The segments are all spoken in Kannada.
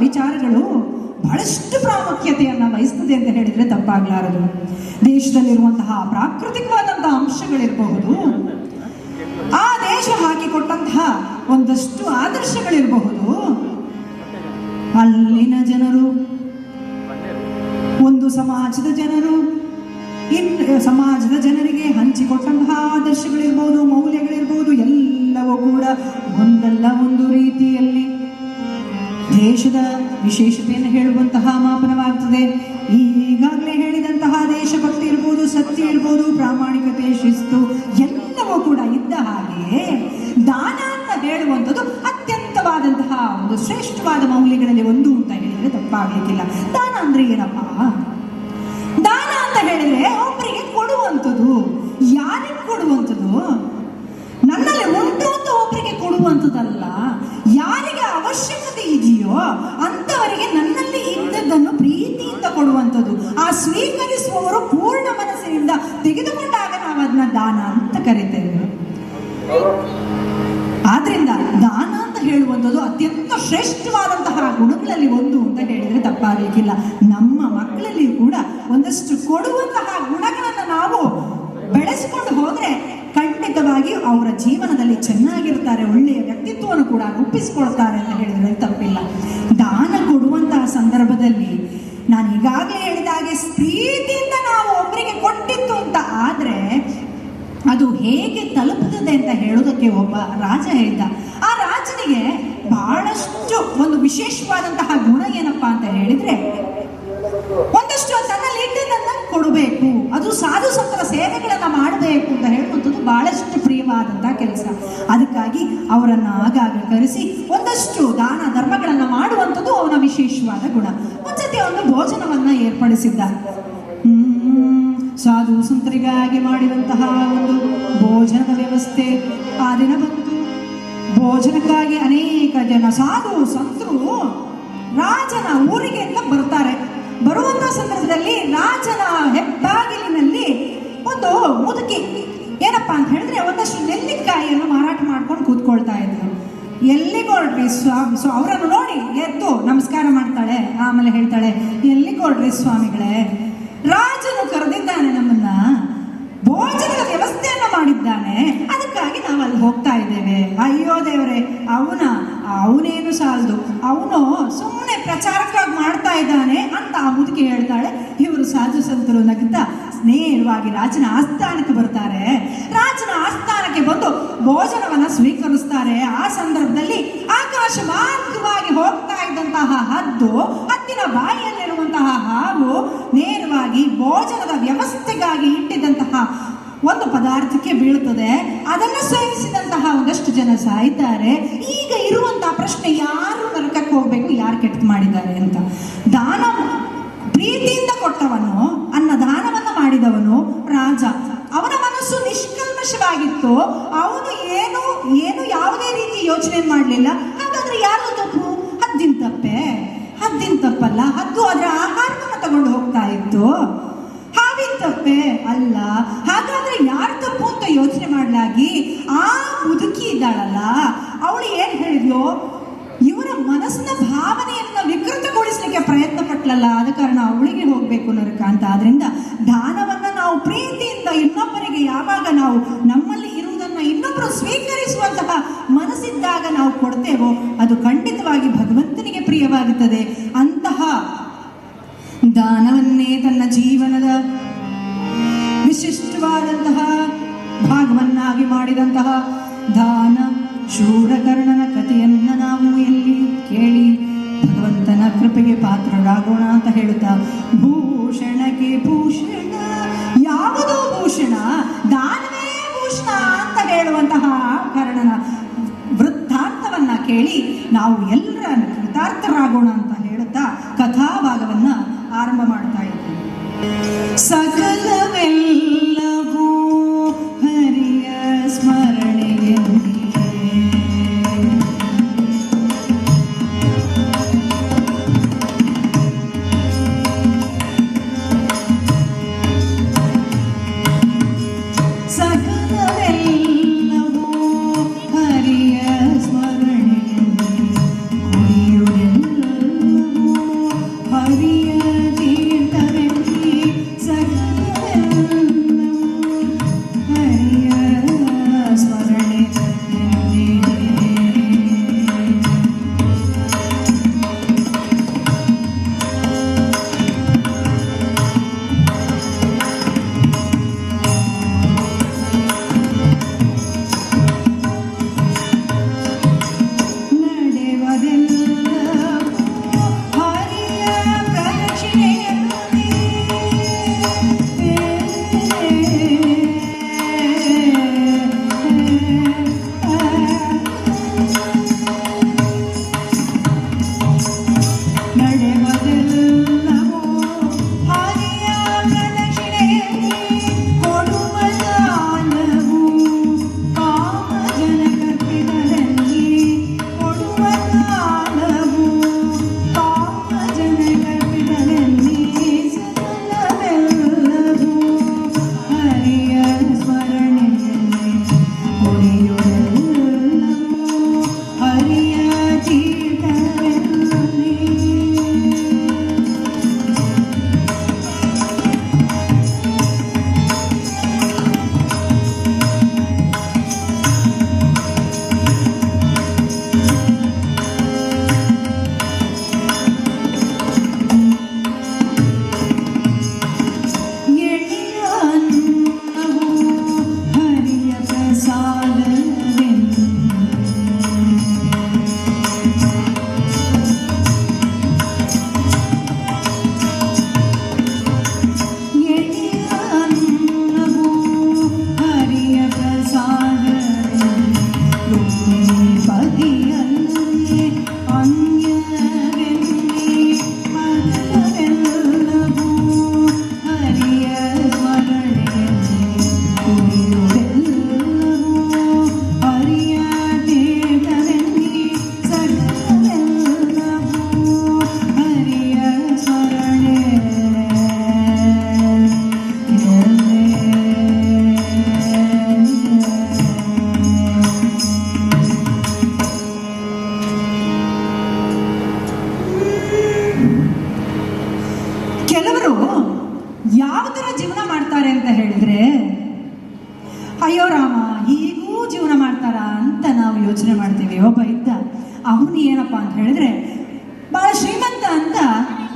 ವಿಚಾರಗಳು ಬಹಳಷ್ಟು ಪ್ರಾಮುಖ್ಯತೆಯನ್ನು ವಹಿಸ್ತದೆ ಅಂತ ಹೇಳಿದರೆ ತಪ್ಪಾಗಲಾರದು. ದೇಶದಲ್ಲಿರುವಂತಹ ಪ್ರಾಕೃತಿಕವಾದಂತಹ ಅಂಶಗಳಿರಬಹುದು, ಆ ದೇಶ ಹಾಕಿಕೊಟ್ಟಂತಹ ಒಂದಷ್ಟು ಆದರ್ಶಗಳಿರಬಹುದು, ಅಲ್ಲಿನ ಜನರು, ಒಂದು ಸಮಾಜದ ಜನರು ಸಮಾಜದ ಜನರಿಗೆ ಹಂಚಿಕೊಟ್ಟಂತಹ ಆದರ್ಶಗಳಿರ್ಬೋದು, ಮೌಲ್ಯಗಳಿರ್ಬೋದು, ಎಲ್ಲವೂ ಕೂಡ ಒಂದಲ್ಲ ಒಂದು ರೀತಿಯಲ್ಲಿ ದೇಶದ ವಿಶೇಷತೆಯನ್ನು ಹೇಳುವಂತಹ ಮಾಪನವಾಗ್ತದೆ. ಈಗಾಗಲೇ ಹೇಳಿದಂತಹ ದೇಶಭಕ್ತಿ ಇರ್ಬೋದು, ಸತ್ಯ ಇರ್ಬೋದು, ಪ್ರಾಮಾಣಿಕತೆ, ಶಿಸ್ತು ಎಲ್ಲವೂ ಕೂಡ ಇದ್ದ ಹಾಗೆಯೇ ದಾನ ಅಂತ ಹೇಳುವಂಥದ್ದು ಅತ್ಯಂತವಾದಂತಹ ಒಂದು ಶ್ರೇಷ್ಠವಾದ ಮೌಲ್ಯಗಳಲ್ಲಿ ಒಂದು ಅಂತ ಹೇಳಿದರೆ ತಪ್ಪಾಗಲಿಕ್ಕಿಲ್ಲ. ದಾನ ಅಂದ್ರೆ ಏನಪ್ಪಾ? ದಾನ ಅಂತ ಹೇಳಿದ್ರೆ ಒಬ್ಬರಿಗೆ ಕೊಡುವಂಥದ್ದು. ಯಾರಿಗೆ ಕೊಡುವಂಥದ್ದು? ನನ್ನಲ್ಲಿ ಉಂಟು ಅಂತ ಒಬ್ಬರಿಗೆ ಕೊಡುವಂಥದ್ದಲ್ಲ, ಯಾರಿಗೆ ಅವಶ್ಯಕತೆ ಇದೆಯೋ ಅಂಥವರಿಗೆ ನನ್ನಲ್ಲಿ ಇದ್ದದ್ದನ್ನು ಪ್ರೀತಿಯಿಂದ ಕೊಡುವಂಥದ್ದು. ಆ ಸ್ವೀಕರಿಸುವವರು ಪೂರ್ಣ ಮನಸ್ಸಿನಿಂದ ತೆಗೆದುಕೊಂಡಾಗ ನಾವು ಅದನ್ನ ದಾನ ಅಂತ ಕರಿತೇವೆ. ಆದ್ರಿಂದ ದಾನ ಅಂತ ಹೇಳುವಂಥದ್ದು ಅತ್ಯಂತ ಶ್ರೇಷ್ಠವಾದಂತಹ ಗುಣಗಳಲ್ಲಿ ಒಂದು ಅಂತ ಹೇಳಿದರೆ ತಪ್ಪಾಗಲಿಕ್ಕಿಲ್ಲ. ನಮ್ಮ ಮಕ್ಕಳಲ್ಲಿಯೂ ಕೂಡ ಒಂದಷ್ಟು ಕೊಡುವಂತಹ ಗುಣಗಳನ್ನು ನಾವು ಬೆಳೆಸಿಕೊಂಡು ಹೋದ್ರೆ ಖಂಡಿತವಾಗಿ ಅವರ ಜೀವನದಲ್ಲಿ ಚೆನ್ನಾಗಿರ್ತಾರೆ, ಒಳ್ಳೆಯ ವ್ಯಕ್ತಿತ್ವವನ್ನು ಕೂಡ ರೂಪಿಸಿಕೊಳ್ತಾರೆ ಅಂತ ಹೇಳಿದರೆ ತಪ್ಪಿಲ್ಲ. ದಾನ ಕೊಡುವಂತಹ ಸಂದರ್ಭದಲ್ಲಿ ನಾನು ಈಗಾಗಲೇ ಹೇಳಿದ ಹಾಗೆ ಪ್ರೀತಿಯಿಂದ ನಾವು ಒಬ್ಬರಿಗೆ ಕೊಟ್ಟಿತ್ತು ಅಂತ ಆದ್ರೆ ಅದು ಹೇಗೆ ತಲುಪುತ್ತದೆ ಅಂತ ಹೇಳೋದಕ್ಕೆ ಒಬ್ಬ ರಾಜ ಹೇಳಿದ. ಆ ರಾಜನಿಗೆ ಬಹಳಷ್ಟು ಒಂದು ವಿಶೇಷವಾದಂತಹ ಗುಣ ಏನಪ್ಪಾ ಅಂತ ಹೇಳಿದ್ರೆ, ಒಂದಷ್ಟು ತನ್ನಲ್ಲಿ ಇದ್ದದನ್ನ ಕೊಡಬೇಕು, ಅದು ಸಾಧು ಸಂತರ ಸೇವೆಗಳನ್ನ ಮಾಡಬೇಕು ಅಂತ ಹೇಳುವಂಥದ್ದು ಬಹಳಷ್ಟು ಪ್ರಿಯವಾದಂತಹ ಕೆಲಸ. ಅದಕ್ಕಾಗಿ ಅವರನ್ನ ಆಗಾಗ ಕರೆಸಿ ಒಂದಷ್ಟು ದಾನ ಧರ್ಮಗಳನ್ನ ಮಾಡುವಂಥದ್ದು ಅವನ ವಿಶೇಷವಾದ ಗುಣ. ಒಂದ್ಸತಿ ಅವನು ಭೋಜನವನ್ನ ಏರ್ಪಡಿಸಿದ್ದ. ಸಾಧು ಸಂತರಿಗಾಗಿ ಮಾಡಿದಂತಹ ಒಂದು ಭೋಜನದ ವ್ಯವಸ್ಥೆ ಆ ದಿನ ಬಂತು. ಭೋಜನಕ್ಕಾಗಿ ಅನೇಕ ಜನ ಸಾಧು ಸಂತರು ರಾಜನ ಊರಿಗೆ ಅಂತ ಬರ್ತಾರೆ. ಬರುವಂತಹ ಸಂದರ್ಭದಲ್ಲಿ ರಾಜನ ಹೆಬ್ಬಾಗಿಲಿನಲ್ಲಿ ಒಂದು ಮುದುಕಿ ಏನಪ್ಪಾ ಅಂತ ಹೇಳಿದ್ರೆ ಒಂದಷ್ಟು ನೆಲ್ಲಿಕಾಯಿಯನ್ನು ಮಾರಾಟ ಮಾಡ್ಕೊಂಡು ಕೂತ್ಕೊಳ್ತಾ ಇದ್ರು. ಎಲ್ಲಿಗೆ ಹೊರಟ್ರಿ ಸ್ವಾಮಿ? ಅವರನ್ನು ನೋಡಿ ಎದ್ದು ನಮಸ್ಕಾರ ಮಾಡ್ತಾಳೆ. ಆಮೇಲೆ ಹೇಳ್ತಾಳೆ, ಎಲ್ಲಿಗೆ ಹೊರಟ್ರಿ ಸ್ವಾಮಿಗಳೇ? ರಾಜನು ಕರೆದಿದ್ದಾನೆ, ನಮ್ಮನ್ನ ಭೋಜನದ ವ್ಯವಸ್ಥೆಯನ್ನ ಮಾಡಿದ್ದಾನೆ, ಅದಕ್ಕಾಗಿ ನಾವು ಅಲ್ಲಿ ಹೋಗ್ತಾ ಇದ್ದೇವೆ. ಅಯ್ಯೋ ದೇವರೇ, ಅವನೇನು ಸಾಲದು, ಅವನು ಸುಮ್ಮನೆ ಪ್ರಚಾರಕ್ಕಾಗಿ ಮಾಡ್ತಾ ಇದ್ದಾನೆ ಅಂತ ಆ ಮುದುಕಿ ಹೇಳ್ತಾಳೆ. ಇವರು ಸಾಧು ಸಂತರು ನಗ್ತಾ ನೇರವಾಗಿ ರಾಜನ ಆಸ್ಥಾನಕ್ಕೆ ಬರ್ತಾರೆ. ರಾಜನ ಆಸ್ಥಾನಕ್ಕೆ ಬಂದು ಭೋಜನವನ್ನ ಸ್ವೀಕರಿಸ್ತಾರೆ. ಆ ಸಂದರ್ಭದಲ್ಲಿ ಆಕಾಶ ಮಾರ್ಗವಾಗಿ ಹೋಗ್ತಾ ಇದ್ದಂತಹ ಹದ್ದಿನ ಬಾಯಿಯಲ್ಲಿರುವಂತಹ ಹಾವು ನೇರವಾಗಿ ಭೋಜನದ ವ್ಯವಸ್ಥೆಗಾಗಿ ಇಟ್ಟಿದ್ದಂತಹ ಒಂದು ಪದಾರ್ಥಕ್ಕೆ ಬೀಳುತ್ತದೆ. ಅದನ್ನು ಸೇವಿಸಿದಂತಹ ಒಂದಷ್ಟು ಜನ ಸಾಯ್ತಾರೆ. ಈಗ ಇರುವಂತಹ ಪ್ರಶ್ನೆ, ಯಾರು ನರಕಕ್ಕೆ ಹೋಗ್ಬೇಕು, ಯಾರು ಕೆಟ್ಟ ಮಾಡಿದ್ದಾರೆ ಅಂತ. ದಾನ ಪ್ರೀತಿಯಿಂದ ಕೊಟ್ಟವನು, ಅನ್ನದಾನವನ್ನ ಮಾಡಿದವನು ರಾಜ. ಅವನ ಮನಸ್ಸು ನಿಷ್ಕಲ್ಮಶವಾಗಿತ್ತು. ಅವನು ಏನು ಯಾವುದೇ ರೀತಿ ಯೋಚನೆ ಮಾಡಲಿಲ್ಲ. ಹಾಗಾದ್ರೆ ಯಾರು ತಪ್ಪು? ಹದ್ದಿನ ತಪ್ಪೆ? ಹದ್ದಿನ ತಪ್ಪಲ್ಲ, ಹದ್ದು ಅದರ ಆಹಾರವನ್ನು ತಗೊಂಡು ಹೋಗ್ತಾ ಇತ್ತು. ಹಾವಿನ ತಪ್ಪೆ ಅಲ್ಲ. ಹಾಗಾದ್ರೆ ಯಾರು ತಪ್ಪು ಅಂತ ಯೋಚನೆ ಮಾಡಲಾಗಿ ಆ ಮುದುಕಿ ಇದ್ದಾಳಲ್ಲ, ಅವಳು ಏನ್ ಹೇಳಿದ್ಲು, ಇವರ ಮನಸ್ಸಿನ ಭಾವನೆಯನ್ನ ವಿಕೃತಗೊಳಿಸಲಿಕ್ಕೆ ಪ್ರಯತ್ನ ಪಟ್ಲಲ್ಲ, ಆದ ಕಾರಣ ಅವಳಿಗೆ ಹೋಗ್ಬೇಕು ನರಕ ಅಂತ. ಆದ್ರಿಂದ ದಾನವನ್ನ ನಾವು ಪ್ರೀತಿಯಿಂದ ಇನ್ನೊಬ್ಬರಿಗೆ ಯಾವಾಗ ನಾವು ನಮ್ಮಲ್ಲಿ ಇರುವುದನ್ನ ಇನ್ನೊಬ್ಬರು ಸ್ವೀಕರಿಸುವಂತಹ ಮನಸ್ಸಿದ್ದಾಗ ನಾವು ಕೊಡ್ತೇವೋ ಅದು ಖಂಡಿತವಾಗಿ ಭಗವಂತನಿಗೆ ಪ್ರಿಯವಾಗುತ್ತದೆ. ಅಂತಹ ದಾನವನ್ನೇ ತನ್ನ ಜೀವನದ ವಿಶಿಷ್ಟವಾದಂತಹ ಭಾಗವನ್ನಾಗಿ ಮಾಡಿದಂತಹ ದಾನ ಶೂರಕರ್ಣನ ಕಥೆಯನ್ನ ನಾವು ಎಲ್ಲಿ ಕೇಳಿ ಭಗವಂತನ ಕೃಪೆಗೆ ಪಾತ್ರರಾಗೋಣ ಅಂತ ಹೇಳುತ್ತಾ, ಭೂಷಣಕ್ಕೆ ಭೂಷಣ ಯಾವುದೋ ಭೂಷಣ, ದಾನವೇ ಭೂಷಣ ಅಂತ ಹೇಳುವಂತಹ ಕರ್ಣನ ವೃತ್ತಾಂತವನ್ನ ಕೇಳಿ ನಾವು ಎಲ್ಲರ ಕೃತಾರ್ಥರಾಗೋಣ ಅಂತ ಹೇಳುತ್ತಾ ಕಥಾಭಾಗವನ್ನ ಆರಂಭ ಮಾಡ್ತಾ ಇದ್ದೇವೆ. ಸಕಲವೆಲ್ಲವೂ ಹರಿಯ ಸ್ಮರಣೆಗೆ ಕೆಲವರು ಯಾವ ಥರ ಜೀವನ ಮಾಡ್ತಾರೆ ಅಂತ ಹೇಳಿದ್ರೆ, ಅಯ್ಯೋ ರಾಮ ಹೀಗೂ ಜೀವನ ಮಾಡ್ತಾರ ಅಂತ ನಾವು ಯೋಚನೆ ಮಾಡ್ತೀವಿ. ಒಬ್ಬ ಇದ್ದ, ಅವನು ಏನಪ್ಪ ಅಂತ ಹೇಳಿದ್ರೆ ಭಾಳ ಶ್ರೀಮಂತ ಅಂತ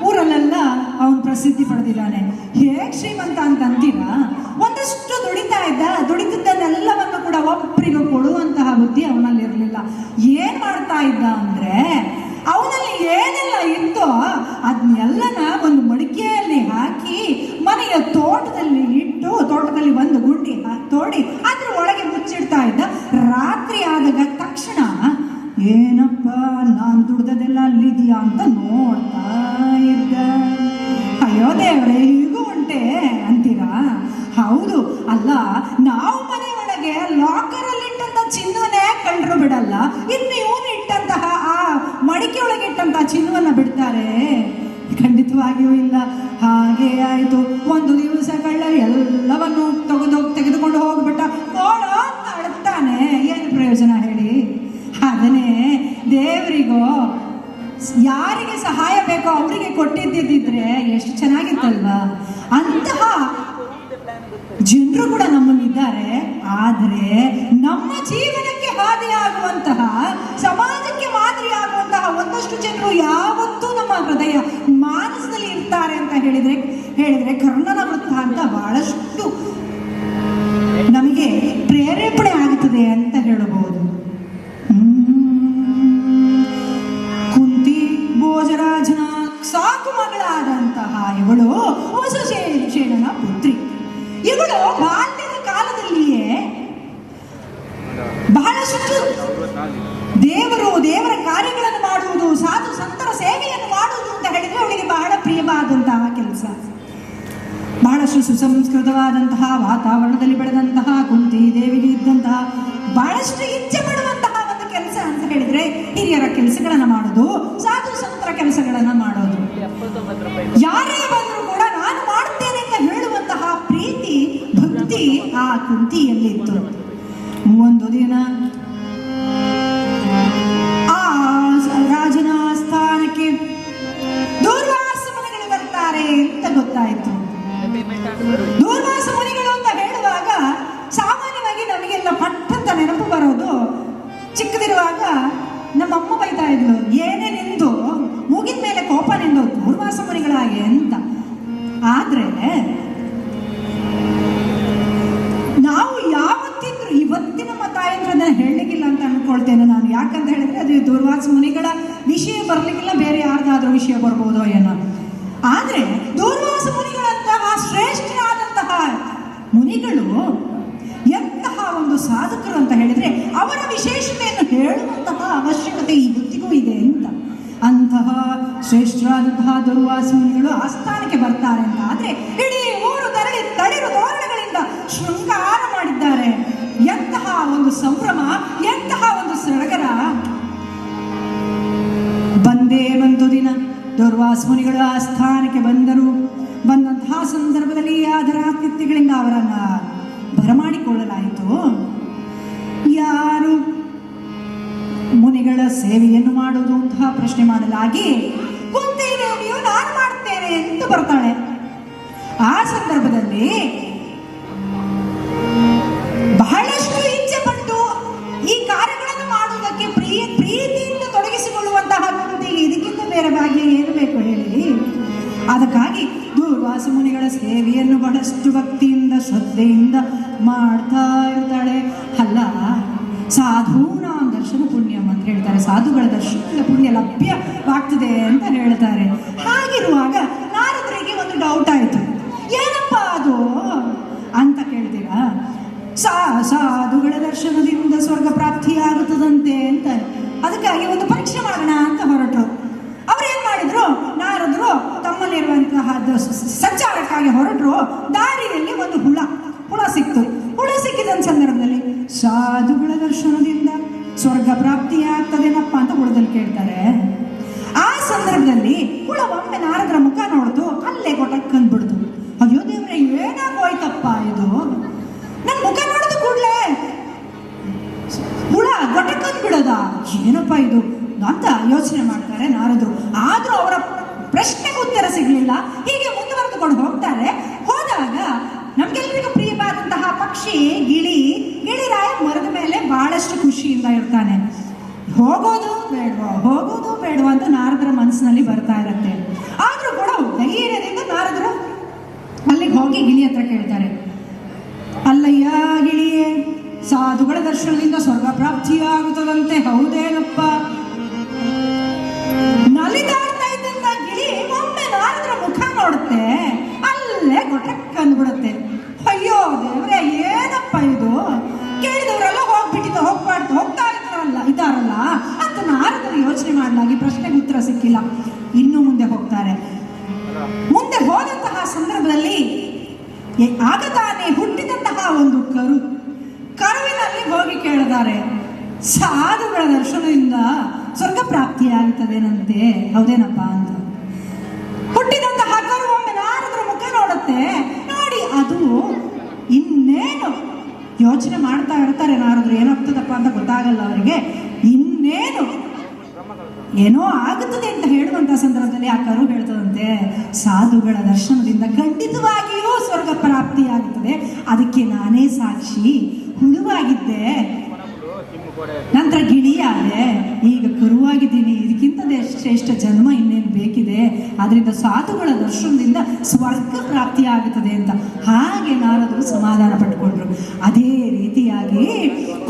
ಊರಲ್ಲೆಲ್ಲ ಅವನು ಪ್ರಸಿದ್ಧಿ ಪಡೆದಿದ್ದಾನೆ. ಹೇಗೆ ಶ್ರೀಮಂತ ಅಂತ ಅಂತೀರಾ, ಒಂದಷ್ಟು ದುಡಿತಿದ್ದನ್ನೆಲ್ಲವನ್ನು ಕೂಡ ಒಬ್ಬರಿಗೂ ಕೊಡುವಂತಹ ಬುದ್ಧಿ ಅವನಲ್ಲಿ ಇರಲಿಲ್ಲ. ಏನು ಮಾಡ್ತಾ ಇದ್ದ ಅಂದರೆ, ಅವನಲ್ಲಿ ಏನೆಲ್ಲ ಇತ್ತೋ ಅದನ್ನೆಲ್ಲನ ಒಂದು ಮಡಿಕೆಯಲ್ಲಿ ಹಾಕಿ ಮನೆಯ ತೋಟದಲ್ಲಿ ಇಟ್ಟು, ತೋಟದಲ್ಲಿ ಒಂದು ಗುಂಡಿ ತೋಡಿ ಅದ್ರ ಒಳಗೆ ಮುಚ್ಚಿಡ್ತಾ ಇದ್ದ. ರಾತ್ರಿ ಆದಾಗ ತಕ್ಷಣ ಏನಪ್ಪ ನಾನು ದುಡ್ದದೆಲ್ಲ ಅಲ್ಲಿದೆಯಾ ಅಂತ ನೋಡ್ತಾ ಇದ್ದ. ಅಯ್ಯೋ ದೇವ್ರೆ ಹೀಗೂ ಉಂಟೆ ಅಂತೀರಾ? ಹೌದು. ಅಲ್ಲ, ನಾವು ಮನೆ ಒಳಗೆ ಲಾಕರಲ್ಲಿ ಇಟ್ಟಂತ ಚಿನ್ನವನ್ನೇ ಕಳ್ಳರು ಬಿಡಲ್ಲ, ಇನ್ನು ಇವನು ಇಟ್ಟಂತಹ ಆ ಮಡಿಕೆ ಒಳಗೆ ಇಟ್ಟಂತಹ ಚಿನ್ನವನ್ನ ಬಿಡ್ತಾರೆ? ಖಂಡಿತವಾಗಿಯೂ ಇಲ್ಲ. ಹಾಗೇ ಆಯಿತು. ಒಂದು ದಿವಸ ಕಳ್ಳ ಎಲ್ಲವನ್ನು ತೆಗೆದುಕೊಂಡು ಹೋಗ್ಬಿಟ್ಟ. ನೋಡ ಅಂತ ಅಳ್ತಾನೆ. ಏನು ಪ್ರಯೋಜನ ಹೇಳಿ? ಅದನ್ನೇ ದೇವರಿಗೋ ಯಾರಿಗೆ ಸಹಾಯ ಬೇಕೋ ಅವರಿಗೆ ಕೊಟ್ಟಿದ್ದಿದ್ರೆ ಎಷ್ಟು ಚೆನ್ನಾಗಿತ್ತಲ್ವಾ? ಅಂತಹ ಜನರು ಕೂಡ ನಮ್ಮಲ್ಲಿದ್ದಾರೆ. ಆದರೆ ನಮ್ಮ ಜೀವನಕ್ಕೆ ಹಾದಿಯಾಗುವಂತಹ, ಸಮಾಜಕ್ಕೆ ಮಾದರಿಯಾಗುವಂತಹ ಒಂದಷ್ಟು ಜನರು ಯಾವತ್ತೂ ನಮ್ಮ ಹೃದಯ ಮಾನಸದಲ್ಲಿ ಇರ್ತಾರೆ ಅಂತ ಹೇಳಿದ್ರೆ ಕರ್ಣನ ವೃತ್ತ ಅಂತ ಬಹಳಷ್ಟು ನಮಗೆ ಪ್ರೇರೇಪಣೆ ಆಗುತ್ತದೆ ಅಂತ ಹೇಳಬಹುದು. ಕುಂತಿ ಭೋಜರಾಜನ ಸಾಕು ಮಗಳಾದಂತಹ ಇವಳು ವಸುಸೇನನ ಪುತ್ರಿ. ಇವಳು ಬಾಲ್ಯದ ಕಾಲದಲ್ಲಿಯೇ ಬಹಳಷ್ಟು ದೇವರ ಕಾರ್ಯಗಳನ್ನು ಮಾಡುವುದು, ಸಾಧು ಸಂತರ ಸೇವೆಯನ್ನು ಮಾಡುವುದು ಅಂತ ಹೇಳಿದ್ರೆ ಅವಳಿಗೆ ಬಹಳ ಪ್ರಿಯವಾದಂತಹ ಕೆಲಸ. ಬಹಳಷ್ಟು ಸುಸಂಸ್ಕೃತವಾದಂತಹ ವಾತಾವರಣದಲ್ಲಿ ಬೆಳೆದಂತಹ ಕುಂತಿ ದೇವಿಗೆ ಇದ್ದಂತಹ ಬಹಳಷ್ಟು ಇಚ್ಛೆ ಪಡುವಂತಹ ಒಂದು ಕೆಲಸ ಅಂತ ಹೇಳಿದ್ರೆ ಹಿರಿಯರ ಕೆಲಸಗಳನ್ನ ಮಾಡೋದು, ಸಾಧು ಸಂತರ ಕೆಲಸಗಳನ್ನ ಮಾಡೋದು. ಯಾರೇ ಬಂದರೂ ಕೂಡ ನಾನು ಮಾಡುತ್ತೇನೆ ಅಂತ ಹೇಳುವಂತಹ ಪ್ರೀತಿ ಭಕ್ತಿ ಆ ಕುಂತಿಯಲ್ಲಿತ್ತು. ಒಂದು ದಿನ ಆ ರಾಜನ ಸ್ಥಾನಕ್ಕೆ ದೂರ್ವಾಸ ಮುನಿಗಳು ಬರ್ತಾರೆ ಅಂತ ಗೊತ್ತಾಯಿತು. ದೂರ್ವಾಸ ಮುನಿಗಳು ಅಂತ ಹೇಳುವಾಗ ಸಾಮಾನ್ಯವಾಗಿ ನಮಗೆಲ್ಲ ಪಟ್ಟಂತ ನೆನಪು ಬರೋದು, ಚಿಕ್ಕದಿರುವಾಗ ನಮ್ಮಮ್ಮ ಬೈತಾ ಇದ್ಲು, ಏನೇ ನಿಂದು ಮೂಗಿನ ಮೇಲೆ ಕೋಪ ನಿಂದು ದೂರ್ವಾಸ ಮುನಿಗಳಾಗೆ ಅಂತ. ಆದ್ರೆ ನಾವು ಯಾವತ್ತಿದ್ರು ಇವತ್ತಿನ ತಾಯಂದ್ರನ್ನ ಹೇಳಲಿಕ್ಕಿಲ್ಲ ಅಂತ ಅನ್ಕೊಳ್ತೇನೆ ನಾನು. ಯಾಕಂತ ಹೇಳಿದ್ರೆ ಅದು ದೂರ್ವಾಸ ಮುನಿಗಳ ವಿಷಯ ಬರ್ಲಿಕ್ಕಿಲ್ಲ, ಬೇರೆ ಯಾರ್ದಾದ್ರೂ ವಿಷಯ ಬರ್ಬೋದೋ ಏನೋ. ಆದ್ರೆ ದೂರ್ವಾಸ ಮುನಿಗಳಂತಹ ಶ್ರೇಷ್ಠರಾದಂತಹ ಮುನಿಗಳು ಎಂತಹ ಒಂದು ಸಾಧಕರು ಅಂತ ಹೇಳಿದ್ರೆ ಅವರ ವಿಶೇಷತೆಯನ್ನು ಹೇಳುವಂತಹ ಅವಶ್ಯಕತೆ ಈ ಬುದ್ಧಿಗೂ ಇದೆ ಅಂತ. ಅಂತಹ ಶ್ರೇಷ್ಠರಾದಂತಹ ದೂರ್ವಾಸ ಮುನಿಗಳು ಆಸ್ಥಾನಕ್ಕೆ ಬರ್ತಾರೆ ಅಂತ ಆದ್ರೆ ಇಡೀ ಊರು ತಳಿರು ತೋರಣಗಳಿಂದ ಶೃಂಗಾರ ಮಾಡಿದ್ದಾರೆ. ಎಂತಹ ಒಂದು ಸಂಭ್ರಮ, ಎಂತಹ ಒಂದು ಸಡಗರ. ಬಂತು ದಿನ. ದೂರ್ವಾಸ ಮುನಿಗಳು ಆ ಸ್ಥಾನಕ್ಕೆ ಬಂದಂತಹ ಸಂದರ್ಭದಲ್ಲಿ ಆದರಾತಿಥ್ಯಗಳಿಂದ ಅವರನ್ನ ಬರಮಾಡಿಕೊಳ್ಳಲಾಯಿತು. ಯಾರು ಮುನಿಗಳ ಸೇವೆಯನ್ನು ಮಾಡುವುದು ಅಂತಹ ಪ್ರಶ್ನೆ ಮಾಡಲಾಗಿ ಕುಂತಿ ದೇವಿಯು ನಾನು ಮಾಡ್ತೇನೆ ಅಂತ ಬರ್ತಾಳೆ. ಆ ಸಂದರ್ಭದಲ್ಲಿ ಬಹಳಷ್ಟು ಇಚ್ಛೆ ಪಟ್ಟು ಈ ಕಾರ್ಯಗಳನ್ನು ಮಾಡುವುದಕ್ಕೆ ಪ್ರೀತಿಯಿಂದ ತೊಡಗಿಸಿಕೊಳ್ಳುವಂತಹ ಕುಂತಿಗೆ ಇದಕ್ಕಿಂತ ಬೇರೆ ಭಾಗ್ಯ ಏನು ಬೇಕು ಹೇಳಿ? ಅದಕ್ಕಾಗಿ ದೂರ್ವಾಸ ಮುನಿಗಳ ಸೇವೆಯನ್ನು ಬಹಳಷ್ಟು ಭಕ್ತಿಯಿಂದ ಶ್ರದ್ಧೆಯಿಂದ ಮಾಡ್ತಾ ಇರ್ತಾಳೆ. ಅಲ್ಲ, ಸಾಧೂನಾಂ ದರ್ಶನ ಪುಣ್ಯಂ ಅಂತ ಹೇಳ್ತಾರೆ. ಸಾಧುಗಳ ದರ್ಶನದ ಪುಣ್ಯ ಲಭ್ಯವಾಗ್ತದೆ ಅಂತ ಹೇಳ್ತಾರೆ. ಹಾಗಿರುವಾಗ ನಾರದರಿಗೆ ಒಂದು ಡೌಟ್ ಆಯಿತು, ಏನಪ್ಪ ಅದು ಅಂತ ಕೇಳ್ತೀರಾ? ಸಾಧುಗಳ ದರ್ಶನದಿಂದ ಸ್ವರ್ಗ ಪ್ರಾಪ್ತಿಯಾಗುತ್ತದಂತೆ ಅಂತ. ಅದಕ್ಕಾಗಿ ಒಂದು ಪರೀಕ್ಷೆ ಮಾಡೋಣ ಅಂತ ಹೊರಟರು. ಅವ್ರೇನ್ ಮಾಡಿದ್ರು, ನಾರದರು ತಮ್ಮಲ್ಲಿರುವಂತಹ ಸಂಚಾರಕ್ಕಾಗಿ ಹೊರಟರು. ದಾರಿಯಲ್ಲಿ ಒಂದು ಹುಳ ಸಿಕ್ತು. ಹುಳ ಸಿಕ್ಕಿದ ಸಂದರ್ಭದಲ್ಲಿ ಸಾಧುಗಳ ದರ್ಶನದಿಂದ ಸ್ವರ್ಗ ಪ್ರಾಪ್ತಿಯಾಗ್ತದೇನಪ್ಪ ಅಂತ ಹುಳದಲ್ಲಿ ಕೇಳ್ತಾರೆ. ಆ ಸಂದರ್ಭದಲ್ಲಿ ಹುಳ ಒಮ್ಮೆ ನಾರದರ ಮುಖ ನೋಡ್ತು, ಅಲ್ಲೇ ಕೊಟ್ಟಕ್ಕಂದ್ಬಿಡ್ತು. ಅಯ್ಯೋ ದೇವ್ರೆ, ಏನಾಗೋಯ್ತಪ್ಪ ಇದು? ನನ್ನ ಮುಖ ನೋಡಿದ ಕೂಡಲೇ ಹುಳ ಗೊಟ್ಟಕ್ಕಂದ್ಬಿಡೋದ, ಏನಪ್ಪ ಇದು ಅಂತ ಯೋಚನೆ ಮಾಡ್ತಾರೆ ನಾರದರು. ಆದ್ರೂ ಅವರ ಪ್ರಶ್ನೆಗೆ ಉತ್ತರ ಸಿಗ್ಲಿಲ್ಲ. ಹೀಗೆ ಕರ್ಕೊಂಡು ಹೋಗ್ತಾರೆ. ಹೋದಾಗ ನಮ್ಗೆಲ್ಲರಿಗೂ ಪ್ರಿಯವಾದಂತಹ ಪಕ್ಷಿ ಗಿಳಿರಾಯ ಮರದ ಮೇಲೆ ಬಹಳಷ್ಟು ಖುಷಿಯಿಂದ ಇರ್ತಾನೆ. ಹೋಗೋದು ಬೇಡವಾ ಅಂತ ನಾರದರ ಮನಸ್ಸಿನಲ್ಲಿ ಬರ್ತಾ ಇರತ್ತೆ. ಆದ್ರೂ ಕೂಡ ಧೈರ್ಯದಿಂದ ನಾರದರು ಅಲ್ಲಿಗೆ ಹೋಗಿ ಗಿಳಿ ಹತ್ರ ಕೇಳ್ತಾರೆ, ಅಲ್ಲಯ್ಯ ಗಿಳಿಯೇ, ಸಾಧುಗಳ ದರ್ಶನದಿಂದ ಸ್ವರ್ಗ ಪ್ರಾಪ್ತಿಯಾಗುತ್ತದಂತೆ, ಹೌದೇನಪ್ಪ? ನಲಿದಾಡ್ತಾ ಇದ್ದಂತ ಗಿಳಿ ಒಮ್ಮೆ ನಾರದರ ಮುಖ ನೋಡುತ್ತೆ, ಅಲ್ಲೇ ಗೊಟ್ಟಕ್ಕೆ ಅಂದ್ಬಿಡುತ್ತೆ. ಅಯ್ಯೋ ದೇವ್ರೆ, ಏನಪ್ಪ ಇದು? ಕೇಳಿದವರೆಲ್ಲ ಹೋಗ್ತಾ ಇದ್ದಾರಲ್ಲ ಅಂತ ನಾರದರು ಯೋಚನೆ ಮಾಡಲಾಗಿ ಪ್ರಶ್ನೆಗೆ ಉತ್ತರ ಸಿಕ್ಕಿಲ್ಲ. ಇನ್ನು ಮುಂದೆ ಹೋಗ್ತಾರೆ. ಮುಂದೆ ಹೋದಂತಹ ಸಂದರ್ಭದಲ್ಲಿ ಆಗ ತಾನೇ ಹುಟ್ಟಿದಂತಹ ಒಂದು ಕರುವಿನಲ್ಲಿ ಹೋಗಿ ಕೇಳಿದ್ದಾರೆ, ಸಾಧುಗಳ ದರ್ಶನದಿಂದ ಸ್ವರ್ಗ ಪ್ರಾಪ್ತಿಯಾಗುತ್ತದೇನಂತೆ, ಹೌದೇನಪ್ಪ ಅಂತ. ಹುಟ್ಟಿದಂತಹ ಕರು ಒಮ್ಮೆ ನಾರದರ ಮುಖ ನೋಡುತ್ತೆ. ನೋಡಿ ಅದು ಇನ್ನೇನು ಯೋಚನೆ ಮಾಡ್ತಾ ಇರ್ತಾರೆ ನಾರದ್ರು, ಏನಾಗ್ತದಪ್ಪ ಅಂತ ಗೊತ್ತಾಗಲ್ಲ ಅವರಿಗೆ. ಇನ್ನೇನು ಏನೋ ಆಗುತ್ತದೆ ಅಂತ ಹೇಳುವಂತ ಸಂದರ್ಭದಲ್ಲಿ ಆ ಕರು ಹೇಳ್ತದಂತೆ, ಸಾಧುಗಳ ದರ್ಶನದಿಂದ ಖಂಡಿತವಾಗಿಯೂ ಸ್ವರ್ಗ ಪ್ರಾಪ್ತಿಯಾಗುತ್ತದೆ, ಅದಕ್ಕೆ ನಾನೇ ಸಾಕ್ಷಿ. ಹುಳುವಾಗಿದ್ದೆ, ನಂತರ ಗಿಳಿಯಾದೆ, ಈಗ ಕರುವಾಗಿದ್ದೀನಿ. ಇದಕ್ಕಿಂತ ಶ್ರೇಷ್ಠ ಜನ್ಮ ಇನ್ನೇನು ಬೇಕಿದೆ? ಅದರಿಂದ ಸಾಧುಗಳ ದರ್ಶನದಿಂದ ಸ್ವರ್ಗ ಪ್ರಾಪ್ತಿಯಾಗುತ್ತದೆ ಅಂತ ಹಾಗೆ ನಾರದರು ಸಮಾಧಾನ ಪಟ್ಟುಕೊಂಡ್ರು. ಅದೇ ರೀತಿಯಾಗಿ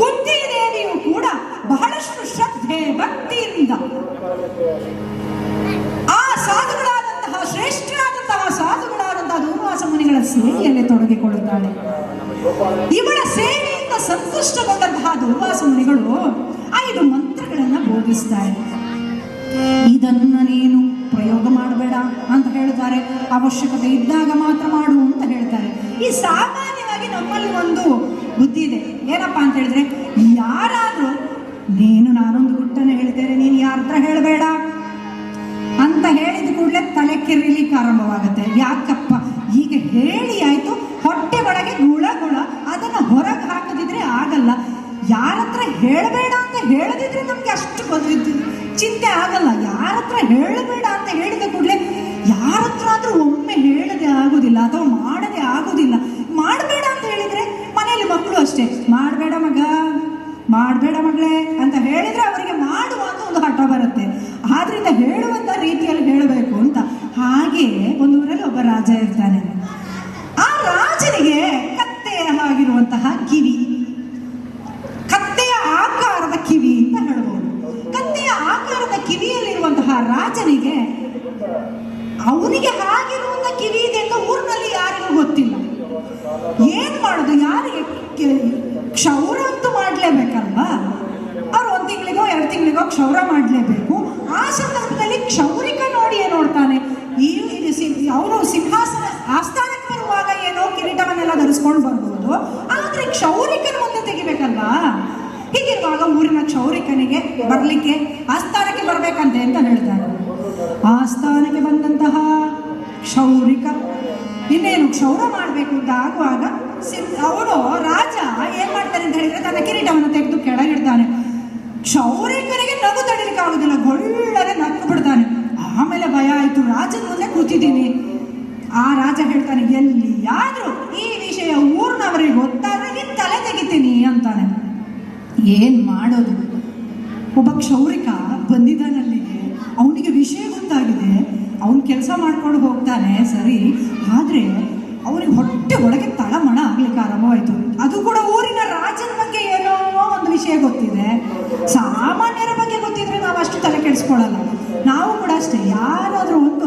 ಕುಂತಿ ದೇವಿಯು ಕೂಡ ಬಹಳಷ್ಟು ಶ್ರದ್ಧೆ ಭಕ್ತಿಯಿಂದ ಆ ಸಾಧುಗಳಾದಂತಹ ಶ್ರೇಷ್ಠರಾದಂತಹ ಸಾಧುಗಳಾದಂತಹ ದೂರ್ವಾಸ ಮುನಿಗಳ ಸೇವೆಯಲ್ಲೇ ತೊಡಗಿಕೊಳ್ಳುತ್ತಾಳೆ. ಇವಳ ಸೇವೆಯಿಂದ ಸಂತುಷ್ಟಗೊಂಡಂತಹ ದೂರ್ವಾಸ ಮುನಿಗಳು 5 ಮಂತ್ರಗಳನ್ನು ಬೋಧಿಸ್ತಾರೆ. ಇದನ್ನ ನೀನು ಪ್ರಯೋಗ ಮಾಡಬೇಡ ಅಂತ ಹೇಳ್ತಾರೆ, ಅವಶ್ಯಕತೆ ಇದ್ದಾಗ ಮಾತ್ರ ಮಾಡು ಅಂತ ಹೇಳ್ತಾರೆ. ಈ ಸಾಮಾನ್ಯವಾಗಿ ನಮ್ಮಲ್ಲಿ ಒಂದು ಬುದ್ಧಿ ಇದೆ, ಏನಪ್ಪಾ ಅಂತ ಹೇಳಿದ್ರೆ, ಯಾರಾದ್ರೂ ನಾನೊಂದು ಗುಟ್ಟನ್ನು ಹೇಳ್ತೇನೆ, ನೀನು ಯಾರ ಹತ್ರ ಹೇಳಬೇಡ ಅಂತ ಹೇಳಿದ ಕೂಡಲೇ ತಲೆ ಕೆರಿಲಿಕ್ಕೆ ಆರಂಭವಾಗುತ್ತೆ. ಯಾಕಪ್ಪ, ಈಗ ಹೇಳಿ ಆಯ್ತು, ಹೊಟ್ಟೆ ಒಳಗೆ ಗುಳ ಅದನ್ನ ಹೊರಗೆ ಹಾಕದಿದ್ರೆ ಆಗಲ್ಲ. ಯಾರ ಹತ್ರ ಹೇಳಬೇಡ ಅಂತ ಹೇಳದಿದ್ರೆ ನಮ್ಗೆ ಅಷ್ಟು ಚಿಂತೆ ಆಗಲ್ಲ. ಯಾರ ಹತ್ರ ಹೇಳಬೇಡ ಅಂತ ಹೇಳಿದ ಕೂಡಲೇ ಯಾರ ಹತ್ರ ಆದ್ರೂ ಒಮ್ಮೆ ಹೇಳದೆ ಆಗುದಿಲ್ಲ ಅಥವಾ ಮಾಡದೆ ಆಗುದಿಲ್ಲ. ಮಾಡಬೇಡ ಅಂತ ಹೇಳಿದ್ರೆ ಮನೆಯಲ್ಲಿ ಮಕ್ಕಳು ಅಷ್ಟೇ, ಮಾಡಬೇಡ ಮಗ, ಮಾಡಬೇಡ ಮಗಳೇ ಅಂತ ಹೇಳಿದ್ರೆ ಅವರಿಗೆ ಮಾಡುವಂತ ಒಂದು ಹಠ ಬರುತ್ತೆ. ಆದ್ರಿಂದ ಹೇಳುವಂತ ರೀತಿಯಲ್ಲಿ ಹೇಳಬೇಕು ಅಂತ. ಹಾಗೆ ಒಂದು ಊರಲ್ಲಿ ಒಬ್ಬ ರಾಜ ಇರ್ತಾನೆ. ಆ ರಾಜನಿಗೆ ಕತ್ತೆಯ ಆಗಿರುವಂತಹ ಕಿವಿ, ಕತ್ತೆಯ ಆಕಾರದ ಕಿವಿ ಅಂತ ಹೇಳ್ಬೋದು. ಕತ್ತೆಯ ಆಕಾರದ ಕಿವಿಯಲ್ಲಿರುವಂತಹ ರಾಜನಿಗೆ ಅವನಿಗೆ ಹಾಗಿರುವಂತ ಕಿವಿ ಇದೆ ಅಂತ ಊರಿನಲ್ಲಿ ಯಾರಿಗೂ ಗೊತ್ತಿಲ್ಲ. ಏನ್ ಮಾಡೋದು? ಯಾರಿಗೆ ಕ್ಷೌರ ಅಂತೂ ಮಾಡ್ಲೇಬೇಕಲ್ವಾ? ಅವ್ರು 1 ತಿಂಗಳಿಗೋ 2 ತಿಂಗಳಿಗೋ ಕ್ಷೌರ ಮಾಡ್ಲೇಬೇಕು. ಆ ಸಂದರ್ಭದಲ್ಲಿ ಕ್ಷೌರಿಕ ನೋಡಿ ಏನ್ ನೋಡ್ತಾನೆ, ಅವರು ಸಿಂಹಾಸನ ಆಸ್ಥಾನಕ್ಕೆ ಬರುವಾಗ ಏನೋ ಕಿರೀಟವನ್ನೆಲ್ಲ ಧರಿಸ್ಕೊಂಡು ಬರ್ಬೋದು, ಆದ್ರೆ ಕ್ಷೌರಿಕನ ಮುಂದೆ ತೆಗಿಬೇಕಲ್ವಾ? ಹೀಗಿರುವಾಗ ಊರಿನ ಕ್ಷೌರಿಕನಿಗೆ ಬರ್ಲಿಕ್ಕೆ ಆಸ್ಥಾನಕ್ಕೆ ಬರ್ಬೇಕಂತೆ ಅಂತ ಹೇಳ್ತಾರೆ. ಆಸ್ಥಾನಕ್ಕೆ ಬಂದಂತಹ ಕ್ಷೌರಿಕ ಇನ್ನೇನು ಕ್ಷೌರ ಮಾಡಬೇಕು ಅಂತ ಆಗುವಾಗ ಅವನು ರಾಜ ಏನ್ ಮಾಡ್ತಾನೆ ಅಂತ ಹೇಳಿದ್ರೆ, ತನ್ನ ಕಿರೀಟವನ್ನು ತೆಗೆದು ಕೆಳಗಿಡ್ತಾನೆ. ಕ್ಷೌರಿಕನಿಗೆ ನಗು ತಡಿಲಿಕ್ಕೆ ಆಗುದಿಲ್ಲ, ಗೊಳ್ಳನೆ ನಕ್ಕು ಬಿಡ್ತಾನೆ. ಆಮೇಲೆ ಭಯ ಆಯ್ತು, ರಾಜನ ಮುಂದೆ ಕೂತಿದ್ದೀನಿ. ಆ ರಾಜ ಹೇಳ್ತಾನೆ, ಎಲ್ಲಿಯಾದ್ರೂ ಈ ವಿಷಯ ಊರಿನವರಿಗೆ ಗೊತ್ತಾದ್ರೆ ನಿನ್ ತಲೆ ತೆಗಿತೀನಿ ಅಂತಾನೆ. ಏನ್ ಮಾಡೋದು? ಒಬ್ಬ ಕ್ಷೌರಿಕ ಬಂದಿದ್ದಾನಲ್ಲಿಗೆ, ಅವನಿಗೆ ವಿಷಯ ಗೊತ್ತಾಗಿದೆ, ಅವನು ಕೆಲಸ ಮಾಡ್ಕೊಂಡು ಹೋಗ್ತಾನೆ ಸರಿ, ಆದ್ರೆ ಅವನಿಗೆ ಹೊಟ್ಟೆ ಒಳಗೆ ತಳಮಣ ಆಗ್ಲಿಕ್ಕೆ ಆರಂಭವಾಯ್ತು. ಅದು ಕೂಡ ಊರಿನ ರಾಜನ ಬಗ್ಗೆ ಏನೋ ಒಂದು ವಿಷಯ ಗೊತ್ತಿದೆ. ಸಾಮಾನ್ಯರ ಬಗ್ಗೆ ಗೊತ್ತಿದ್ರೆ ನಾವು ಅಷ್ಟು ತಲೆ ಕೆಡಿಸ್ಕೊಳ್ಳಲ್ಲ. ನಾವು ಕೂಡ ಅಷ್ಟೇ, ಯಾರಾದ್ರೂ ಒಂದು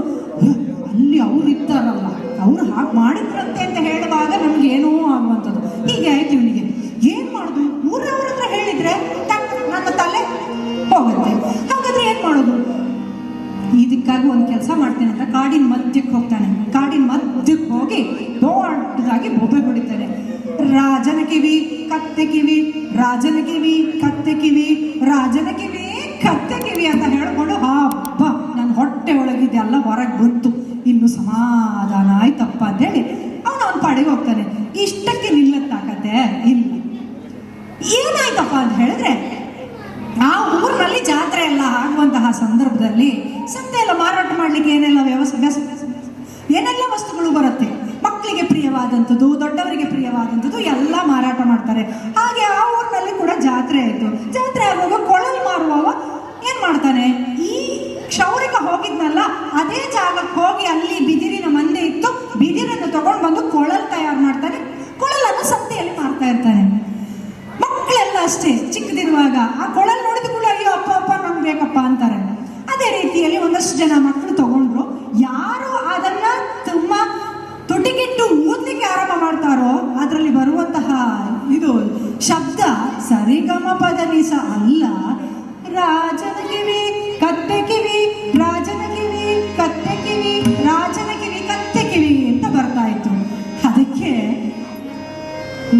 ಅಲ್ಲಿ ಅವ್ರು ಇದ್ದಾರಲ್ಲ, ಅವ್ರು ಹಾಗೆ ಮಾಡಿದ್ರಂತೆ ಅಂತ ಹೇಳುವಾಗ ನಮ್ಗೆ ಏನೋ ಆಗುವಂಥದ್ದು. ಹೀಗೆ ಆಯ್ತು ಇವನಿಗೆ. ಏನ್ ಮಾಡುದು? ಊರವ್ರ ಹತ್ರ ಹೇಳಿದ್ರೆ ನನ್ನ ತಲೆ ಹೋಗುತ್ತೆ. ಹಾಗಾದ್ರೆ ಏನ್ ಮಾಡೋದು? ಇದಕ್ಕಾಗಿ ಒಂದು ಕೆಲಸ ಮಾಡ್ತೇನೆ ಅಂತ ಕಾಡಿನ ಮಧ್ಯಕ್ಕೆ ಹೋಗ್ತಾನೆ. ಕಾಡಿನ ಮಧ್ಯಕ್ಕೆ ಹೋಗಿ ದೊಡ್ಡದಾಗಿ ಬೊಬ್ಬೆ ಹೊಡಿತಾನೆ. ರಾಜನ ಕಿವಿ ಕತ್ತೆ ಕಿವಿ, ರಾಜನ ಕಿವಿ ಕತ್ತೆ ಕಿವಿ, ರಾಜನ ಕಿವಿ ಕತ್ತೆ ಕಿವಿ ಅಂತ ಹೇಳ್ಕೊಂಡು ಹಬ್ಬ ನನ್ನ ಹೊಟ್ಟೆ ಒಳಗಿದೆ ಎಲ್ಲ ಹೊರಗೆ ಬಂತು, ಇನ್ನು ಸಮಾಧಾನ ಆಯ್ತಪ್ಪ ಅಂತ ಹೇಳಿ ಅವನ ಪಾಡಿಗೆ ಹೋಗ್ತಾನೆ. ಇಷ್ಟಕ್ಕೆ ನಿಲ್ಲತ್ತಾಕತ್ತೆ ಇಲ್ಲ. ಏನಾಯ್ತಪ್ಪ ಅಂತ ಹೇಳಿದ್ರೆ, ಆ ಊರಿನಲ್ಲಿ ಜಾತ್ರೆ ಎಲ್ಲ ಆಗುವಂತಹ ಸಂದರ್ಭದಲ್ಲಿ ಸಂತೆ ಎಲ್ಲ ಮಾರಾಟ ಮಾಡ್ಲಿಕ್ಕೆ ಏನೆಲ್ಲ ಏನೆಲ್ಲ ವಸ್ತುಗಳು ಬರುತ್ತೆ ಪ್ರಿಯವಾದಂಥದ್ದು, ದೊಡ್ಡವರಿಗೆ ಪ್ರಿಯವಾದಂಥದ್ದು ಎಲ್ಲ ಮಾರಾಟ ಮಾಡ್ತಾರೆ. ಹಾಗೆ ಆ ಊರಿನಲ್ಲಿ ಕೂಡ ಜಾತ್ರೆ ಆಯಿತು. ಜಾತ್ರೆ ಆಗುವಾಗ ಕೊಳಲು ಮಾರುವವ ಏನು ಮಾಡ್ತಾನೆ, ಈ ಕ್ಷೌರಿಕ ಹೋಗಿದ್ನಲ್ಲ ಅದೇ ಜಾಗಕ್ಕೆ ಹೋಗಿ ಅಲ್ಲಿ ಬಿದಿರಿನ ಮಂದೆ ಇತ್ತು, ಬಿದಿರನ್ನು ತಗೊಂಡು ಬಂದು ಕೊಳಲು ತಯಾರು ಮಾಡ್ತಾನೆ. ಕೊಳಲನ್ನು ಸಂತೆಯಲ್ಲಿ ಮಾರ್ತಾ ಇರ್ತಾನೆ. ಮಕ್ಕಳೆಲ್ಲ ಅಷ್ಟೇ ಚಿಕ್ಕದಿರುವಾಗ ಆ ಕೊಳಲು ನೋಡಿದ ಕೂಡ ಅಯ್ಯೋ ಅಪ್ಪ ಅಪ್ಪ ನಂಗೆ ಬೇಕಪ್ಪ ಅಂತಾರೆ. ಅದೇ ರೀತಿಯಲ್ಲಿ ಒಂದಷ್ಟು ಜನ ಮಕ್ಕಳು ತಗೊಂಡ್ರು. ಯಾರು ಅದನ್ನ ತುಂಬ ತುಟಿಗಿಟ್ಟು ಊದ್ಲಿಕ್ಕೆ ಆರಂಭ ಮಾಡ್ತಾರೋ ಅದರಲ್ಲಿ ಬರುವಂತಹ ಇದು ಶಬ್ದ ಸರಿಗಮ ಪದನಿಸ ಅಲ್ಲ, ರಾಜನ ಕಿವಿ ಕತ್ತೆ ಕಿವಿ, ರಾಜನ ಕಿವಿ ಕತ್ತೆ ಕಿವಿ, ರಾಜನ ಕಿವಿ ಕತ್ತೆ ಕಿವಿ ಅಂತ ಬರ್ತಾ ಇತ್ತು. ಅದಕ್ಕೆ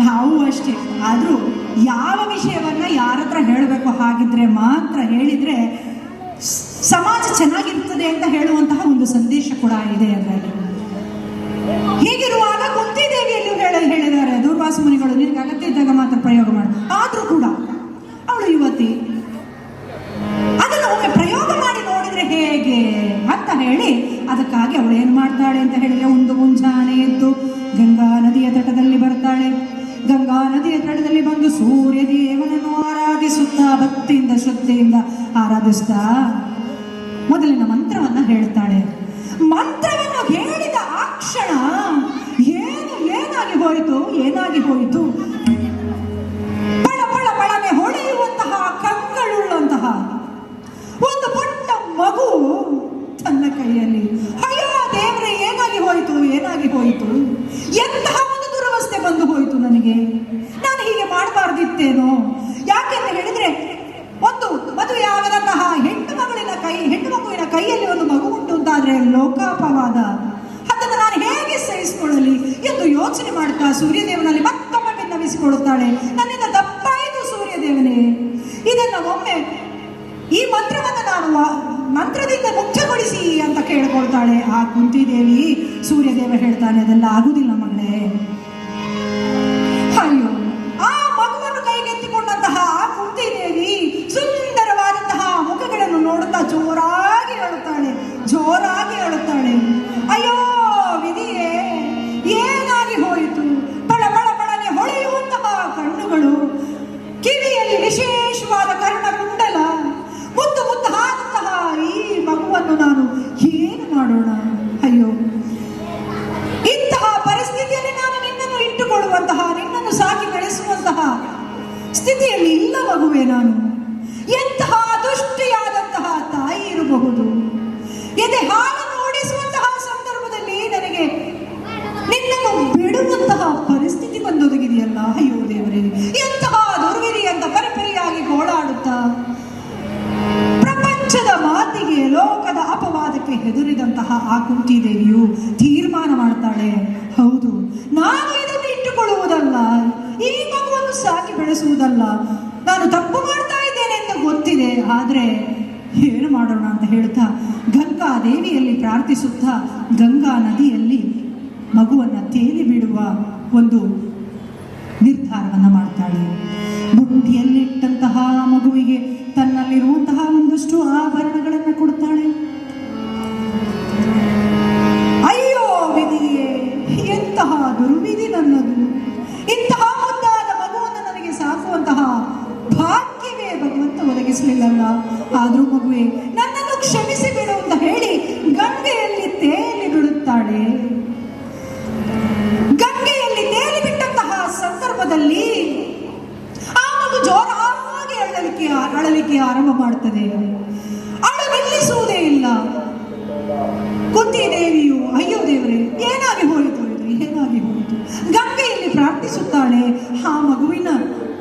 ನಾವು ಅಷ್ಟೇ. ಆದರೂ ಯಾವ ವಿಷಯವನ್ನ ಯಾರ ಹತ್ರ ಹೇಳಬೇಕು, ಹಾಗಿದ್ರೆ ಮಾತ್ರ ಹೇಳಿದ್ರೆ ಸಮಾಜ ಚೆನ್ನಾಗಿರ್ತದೆ ಅಂತ ಹೇಳುವಂತಹ ಒಂದು ಸಂದೇಶ ಕೂಡ ಇದೆ ಅದರಲ್ಲಿ. ಹೀಗಿರುವಾಗ ಕುಂತಿದೇವಿಯಲ್ಲೂ ಹೇಳಿದ್ದಾರೆ ದೂರ್ವಾಸ ಮುನಿಗಳು, ನಿನಗೆ ಅಗತ್ಯ ಇದ್ದಾಗ ಮಾತ್ರ ಪ್ರಯೋಗ ಮಾಡು. ಆದ್ರೂ ಕೂಡ ಅವಳು ಯುವತಿ, ಅದನ್ನು ಒಮ್ಮೆ ಪ್ರಯೋಗ ಮಾಡಿ ನೋಡಿದ್ರೆ ಹೇಗೆ ಅಂತ ಹೇಳಿ ಅದಕ್ಕಾಗಿ ಅವಳು ಏನ್ ಮಾಡ್ತಾಳೆ ಅಂತ ಹೇಳಿದ್ರೆ, ಒಂದು ಮುಂಜಾನೆ ಎದ್ದು ಗಂಗಾ ನದಿಯ ತಟದಲ್ಲಿ ಬರ್ತಾಳೆ. ಗಂಗಾ ನದಿಯ ತಟದಲ್ಲಿ ಬಂದು ಸೂರ್ಯ ದೇವನನ್ನು ಆರಾಧಿಸುತ್ತಾ ಭಕ್ತಿಯಿಂದ ಶ್ರದ್ಧೆಯಿಂದ ಆರಾಧಿಸ್ತಾ ಮೊದಲಿನ ಮಂತ್ರವನ್ನ ಹೇಳ್ತಾಳೆ. ಮಂತ್ರವನ್ನು ಹೇಳಿದ ಆ ಕ್ಷಣ ಏನಾಗಿ ಹೋಯಿತು, ಪಳ ಪಳ ಪಳನೆ ಹೊಳೆಯುವಂತಹ ಕಂಗಳುಳ್ಳಂತಹ ಒಂದು ಪುಟ್ಟ ಮಗು ತನ್ನ ಕೈಯಲ್ಲಿ. ಅಯ್ಯೋ ದೇವರೇ, ಏನಾಗಿ ಹೋಯಿತು, ಎಂತಹ ಒಂದು ದುರವಸ್ಥೆ ಬಂದು ಹೋಯಿತು ನನಗೆ, ನಾನು ಹೀಗೆ ಮಾಡಬಾರ್ದಿತ್ತೇನೋ. ಯಾಕೆಂತ ಹೇಳಿದ್ರೆ, ಒಂದು ಮದುವೆಯಾಗದಂತಹ ಹೆಣ್ಣು ಮಗುವಿನ ಕೈಯಲ್ಲಿ ಒಂದು ಮಗು ಉಂಟು ಅಂತಾದ್ರೆ ಲೋಕಾಪವಾದ, ಅದನ್ನು ನಾನು ಹೇಗೆ ಸಹಿಸಿಕೊಳ್ಳಲಿ ಎಂದು ಯೋಚನೆ ಮಾಡ್ತಾ ಸೂರ್ಯದೇವನಲ್ಲಿ ಮತ್ತೊಮ್ಮೆ ಭಿನ್ನವಿಸಿಕೊಳ್ಳುತ್ತಾಳೆ. ನನ್ನಿಂದ ತಪ್ಪಾಯಿತು ಸೂರ್ಯದೇವನೇ, ಇದನ್ನ ಒಮ್ಮೆ ಈ ಮಂತ್ರವನ್ನು ನಾನು ಮಂತ್ರದಿಂದ ಮುಖ್ಯಗೊಳಿಸಿ ಅಂತ ಕೇಳ್ಕೊಳ್ತಾಳೆ. ಆ ಕುಂತಿದೇವಿ ಸೂರ್ಯದೇವ ಹೇಳ್ತಾನೆ, ಅದೆಲ್ಲ ಆಗುದಿಲ್ಲ ಮಗಳೇ. ಅಯ್ಯೋ, ಆ ಮಗುವನ್ನು ಕೈಗೆತ್ತಿಕೊಂಡಂತಹ ಆ ಕುಂತಿದೇವಿ ಸುಂದರವಾದಂತಹ ಮುಖಗಳನ್ನು ನೋಡುತ್ತಾ ಜೋರಾಗಿ ಅಳುತ್ತಾಳೆ. ಅಯ್ಯೋ ವಿಧಿಯೇ, ಏನಾಗಿ ಹೋಯಿತು, ಬಳ ಬಳ ಬಳನೆ ಹೊಳೆಯುವಂತಹ ಕಣ್ಣುಗಳು, ಕಿವಿಯಲ್ಲಿ ವಿಶೇಷವಾದ ಕರ್ಣಕುಂಡಲ, ಮುದ್ದು ಆದಂತಹ ಈ ಮಗುವನ್ನು ನಾನು ಏನು ಮಾಡೋಣ? ಅಯ್ಯೋ, ಇಂತಹ ಪರಿಸ್ಥಿತಿಯಲ್ಲಿ ನಾನು ನಿನ್ನನ್ನು ಇಟ್ಟುಕೊಳ್ಳುವಂತಹ, ನಿನ್ನನ್ನು ಸಾಕಿ ಬೆಳೆಸುವಂತಹ ಸ್ಥಿತಿಯಲ್ಲಿ ಇಲ್ಲ ಮಗುವೆ ನಾನು. ಎಂತಹ ದುಷ್ಟಿಯಾದಂತಹ ತಾಯಿ ಇರಬಹುದು. ಎದೆ ಹಾಲನ್ನು ಓಡಿಸುವಂತಹ ಸಂದರ್ಭದಲ್ಲಿ ನನಗೆ ನಿನ್ನನ್ನು ಬಿಡುವಂತಹ ಪರಿಸ್ಥಿತಿ ಬಂದೊದಗಿದೆಯಲ್ಲ. ಅಯ್ಯೋ ದೇವರೇ, ಎಂತಹ ದುರ್ವಿಧಿ ಅಂತ ಪರಿಪರಿಯಾಗಿ ಗೋಳಾಡುತ್ತಾ ಪ್ರಪಂಚದ ಮಾತಿಗೆ, ಲೋಕದ ಅಪವಾದಕ್ಕೆ ಹೆದರಿದಂತಹ ಆ ಕುಂತಿದೇವಿಯು ತೀರ್ಮಾನ ಮಾಡ್ತಾಳೆ, ಹೌದು, ನಾನು ಇದನ್ನು ಇಟ್ಟುಕೊಳ್ಳುವುದಲ್ಲ, ಈ ಮಗುವನ್ನು ಸಾಕಿ ಬೆಳೆಸುವುದಲ್ಲ, ನಾನು ತಪ್ಪು ಮಾಡ್ತಾ ಇದ್ದೇನೆ ಅಂತ ಗೊತ್ತಿದೆ. ಆದರೆ ಏನು ಮಾಡೋಣ ಅಂತ ಹೇಳ್ತಾ ಗಂಗಾ ದೇವಿಯಲ್ಲಿ ಪ್ರಾರ್ಥಿಸುತ್ತಾ ಗಂಗಾ ನದಿಯಲ್ಲಿ ಮಗುವನ್ನು ತೇಲಿ ಬಿಡುವ ಒಂದು ನಿರ್ಧಾರವನ್ನು ಮಾಡ್ತಾಳೆ. ಬುಟ್ಟಿಯಲ್ಲಿಟ್ಟಂತಹ ಮಗುವಿಗೆ ತನ್ನಲ್ಲಿರುವಂತಹ ಒಂದಷ್ಟು ಆಭರಣಗಳನ್ನು ಕೊಡ್ತಾಳೆ. ಅಯ್ಯೋ ವಿಧಿಯೇ, ಎಂತಹ ದುರ್ವಿಧಿ ನನ್ನದು. ಇಂತಹ ಮುದ್ದಾದ ಮಗುವನ್ನು ನನಗೆ ಸಾಕುವಂತಹ ಭಾಗ್ಯವೇ ಭಗವಂತ ಒದಗಿಸಲಿಲ್ಲಲ್ಲ. ಆದರೂ ಮಗುವೆ, ನನ್ನನ್ನು ಕ್ಷಮಿಸಿ ಬಿಡು ಅಂತ ಹೇಳಿ ಗಂಗೆಯಲ್ಲಿ ತೇಲಿ ಬಿಡುತ್ತಾಳೆ. ಗಂಗೆಯಲ್ಲಿ ತೇಲಿ ಬಿಟ್ಟಂತಹ ಸಂದರ್ಭದಲ್ಲಿ ಆ ಮಗು ಜೋರಾಗಿ ಅಳಲಿಕ್ಕೆ ಆರಂಭ ಮಾಡುತ್ತದೆ. ಅಳು ನಿಲ್ಲಿಸುವುದೇ ಇಲ್ಲ. ಕುಂತಿದೇವಿಯು ಅಯ್ಯೋ ದೇವರೇ, ಏನಾಗಿ ಹೋಯಿತು, ಗಂಗೆಯಲ್ಲಿ ಪ್ರಾರ್ಥಿಸುತ್ತಾಳೆ. ಆ ಮಗುವಿನ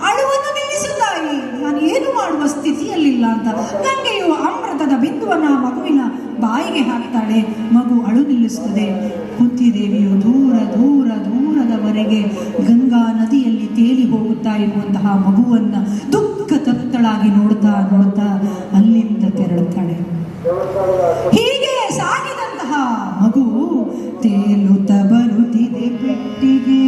ಅಳುವನ್ನು ನಿಲ್ಲಿಸುತ್ತಾಯಿ, ನಾನು ಏನು ಮಾಡುವ ಸ್ಥಿತಿಯಲ್ಲಿಲ್ಲ ಅಂತ ಗಂಗೆಯು ಅಮೃತದ ಬಿಂದುವನ್ನು ಆ ಮಗುವಿನ ಬಾಯಿಗೆ ಹಾಕ್ತಾಳೆ. ಮಗು ಅಳು ನಿಲ್ಲಿಸುತ್ತದೆ. ಕುಂತಿದೇವಿಯು ದೂರದವರೆಗೆ ಗಂಗಾ ನದಿಯಲ್ಲಿ ತೇಲಿ ಹೋಗುತ್ತಾ ಇರುವಂತಹ ಮಗುವನ್ನು ದುಃಖ ತತ್ತಳಾಗಿ ನೋಡ್ತಾ ಅಲ್ಲಿಂದ ತೆರಳುತ್ತಾಳೆ. ಹೀಗೆ ಸಾಗಿದಂತಹ ಮಗು ತೇಲುತ್ತ ಬರುತ್ತಿದೆ ಪೆಟ್ಟಿಗೆ,